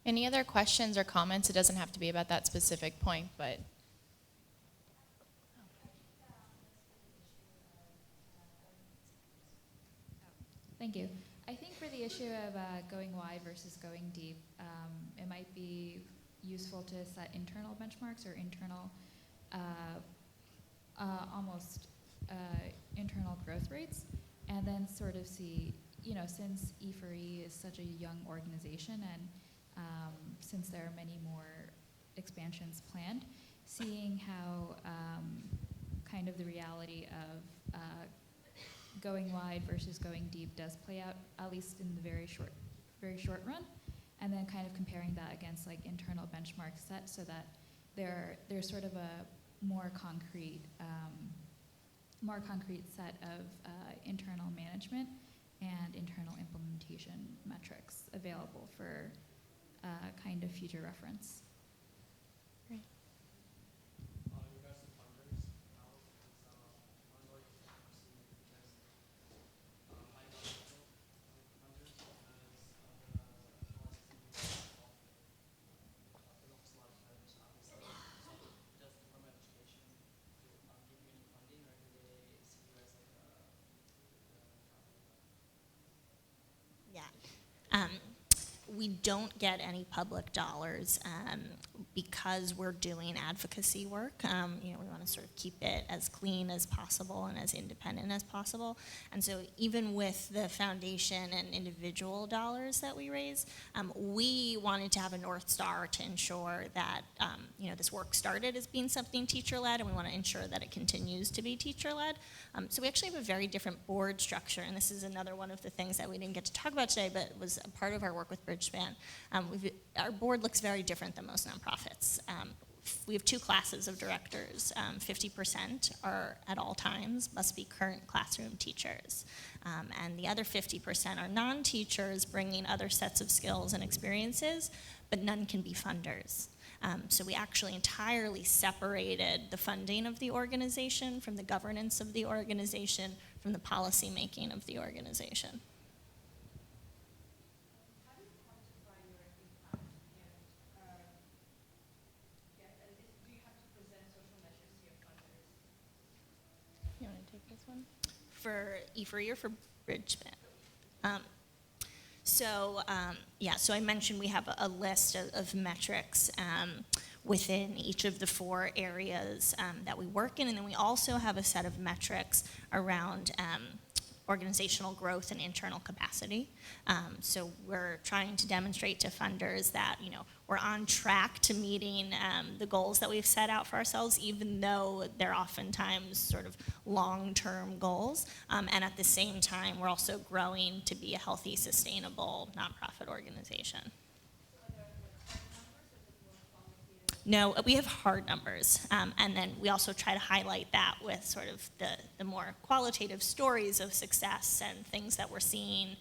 Any other questions or comments? It doesn't have to be about that specific point, but. Thank you. I think for the issue of going wide versus going deep, it might be useful to set internal benchmarks or internal, internal growth rates, and then sort of see, since E4E is such a young organization, and since there are many more expansions planned, seeing how kind of the reality of going wide versus going deep does play out, at least in the very short run, and then kind of comparing that against like internal benchmarks set, so that there's sort of a more concrete set of internal management and internal implementation metrics available for kind of future reference. Great. We don't get any public dollars because we're doing advocacy work. We want to sort of keep it as clean as possible and as independent as possible. And so even with the foundation and individual dollars that we raise, we wanted to have a North Star to ensure that this work started as being something teacher-led, and we want to ensure that it continues to be teacher-led. So we actually have a very different board structure, and this is another one of the things that we didn't get to talk about today, but was a part of our work with Bridgespan. Our board looks very different than most nonprofits. We have two classes of directors. 50% are at all times must be current classroom teachers, and the other 50% are non-teachers bringing other sets of skills and experiences, but none can be funders. So we actually entirely separated the funding of the organization from the governance of the organization, from the policy making of the organization. How do you quantify your impact? And do you have to For E3 or for Bridgespan? So I mentioned we have a list of metrics within each of the 4 areas that we work in, and then we also have a set of metrics around organizational growth and internal capacity. So we're trying to demonstrate to funders that, we're on track to meeting the goals that we've set out for ourselves, even though they're oftentimes sort of long-term goals. And at the same time, we're also growing to be a healthy, sustainable nonprofit organization. No, we have hard numbers, and then we also try to highlight that with sort of the more qualitative stories of success and things that we're seeing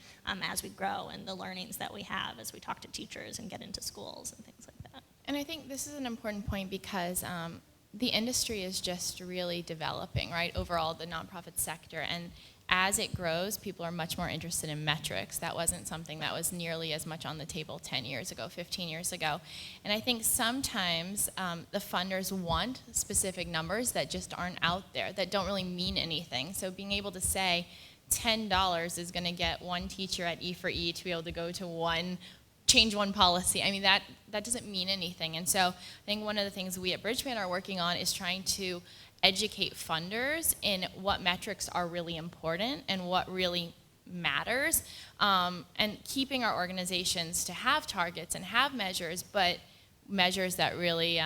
as we grow, and the learnings that we have as we talk to teachers and get into schools and things like that. And I think this is an important point because the industry is just really developing, right, overall, the nonprofit sector. And as it grows, people are much more interested in metrics. That wasn't something that was nearly as much on the table 10 years ago, 15 years ago. And I think sometimes the funders want specific numbers that just aren't out there, that don't really mean anything. So being able to say $10 is going to get one teacher at E4E to be able to go to change one policy. I mean, that doesn't mean anything. And so I think one of the things we at Bridgespan are working on is trying to educate funders in what metrics are really important and what really matters, and keeping our organizations to have targets and have measures, but measures that really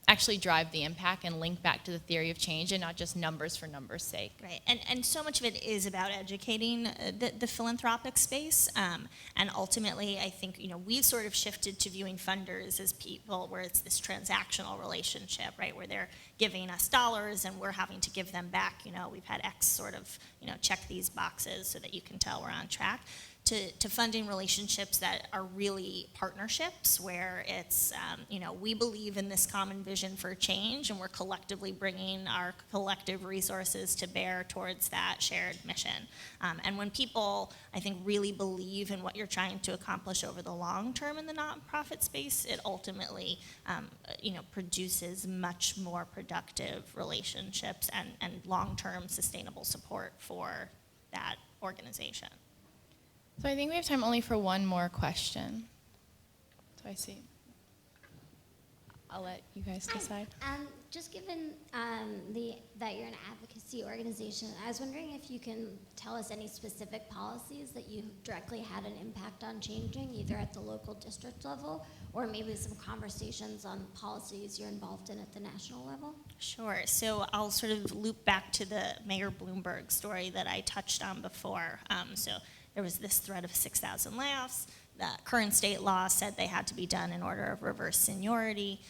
actually drive the impact and link back to the theory of change and not just numbers for numbers' sake. Right, and so much of it is about educating the philanthropic space, and ultimately I think, we've sort of shifted to viewing funders as people where it's this transactional relationship, right, where they're giving us dollars and we're having to give them back, we've had X sort of, check these boxes so that you can tell we're on track. To funding relationships that are really partnerships where it's, we believe in this common vision for change and we're collectively bringing our collective resources to bear towards that shared mission. And when people, I think, really believe in what you're trying to accomplish over the long term in the nonprofit space, it ultimately, produces much more productive relationships and long-term sustainable support for that organization. So I think we have time only for one more question. So I see. I'll let you guys decide. Just given that you're an advocacy organization, I was wondering if you can tell us any specific policies that you directly had an impact on changing, either at the local district level or maybe some conversations on policies you're involved in at the national level? Sure. So I'll sort of loop back to the Mayor Bloomberg story that I touched on before. So there was this threat of 6,000 layoffs. The current state law said they had to be done in order of reverse seniority.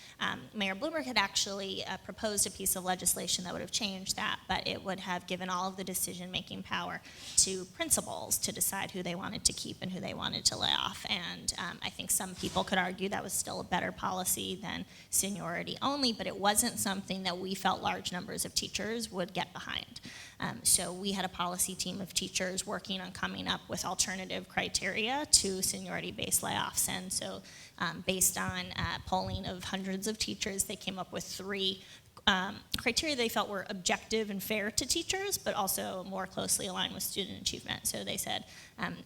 Mayor Bloomberg had actually proposed a piece of legislation that would have changed that, but it would have given all of the decision-making power to principals to decide who they wanted to keep and who they wanted to lay off. And I think some people could argue that was still a better policy than seniority only, but it wasn't something that we felt large numbers of teachers would get behind. So we had a policy team of teachers working on coming up with alternative criteria to seniority-based layoffs. And so based on polling of hundreds of teachers, they came up with 3 criteria they felt were objective and fair to teachers, but also more closely aligned with student achievement. So they said,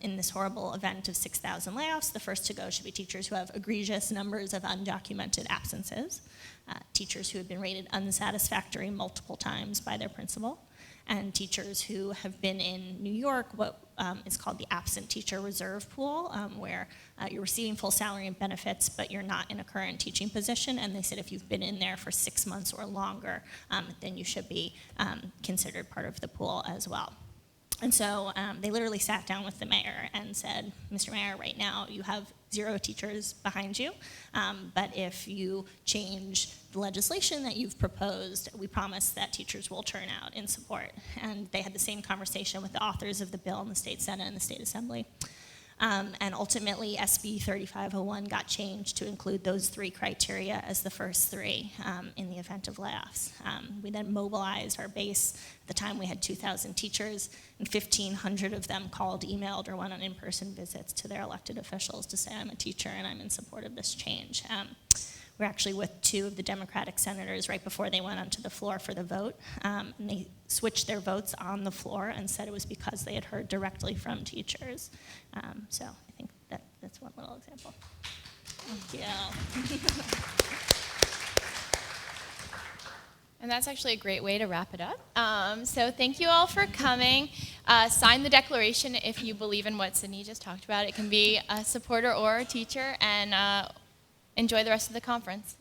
in this horrible event of 6,000 layoffs, the first to go should be teachers who have egregious numbers of undocumented absences, teachers who have been rated unsatisfactory multiple times by their principal, and teachers who have been in New York, what is called the absent teacher reserve pool, where you're receiving full salary and benefits, but you're not in a current teaching position. And they said if you've been in there for 6 months or longer, then you should be considered part of the pool as well. And so they literally sat down with the mayor and said, Mr. Mayor, right now you have 0 teachers behind you, but if you change the legislation that you've proposed, we promise that teachers will turn out in support. And they had the same conversation with the authors of the bill in the state Senate and the state assembly. And ultimately, SB 3501 got changed to include those 3 criteria as the first 3 in the event of layoffs. We then mobilized our base. At the time, we had 2,000 teachers, and 1,500 of them called, emailed, or went on in-person visits to their elected officials to say, I'm a teacher and I'm in support of this change. we were actually with two of the Democratic senators right before they went onto the floor for the vote. And they switched their votes on the floor and said it was because they had heard directly from teachers. So I think that's one little example. Thank you. And that's actually a great way to wrap it up. So thank you all for coming. Sign the declaration if you believe in what Sydney just talked about. It can be a supporter or a teacher, and enjoy the rest of the conference.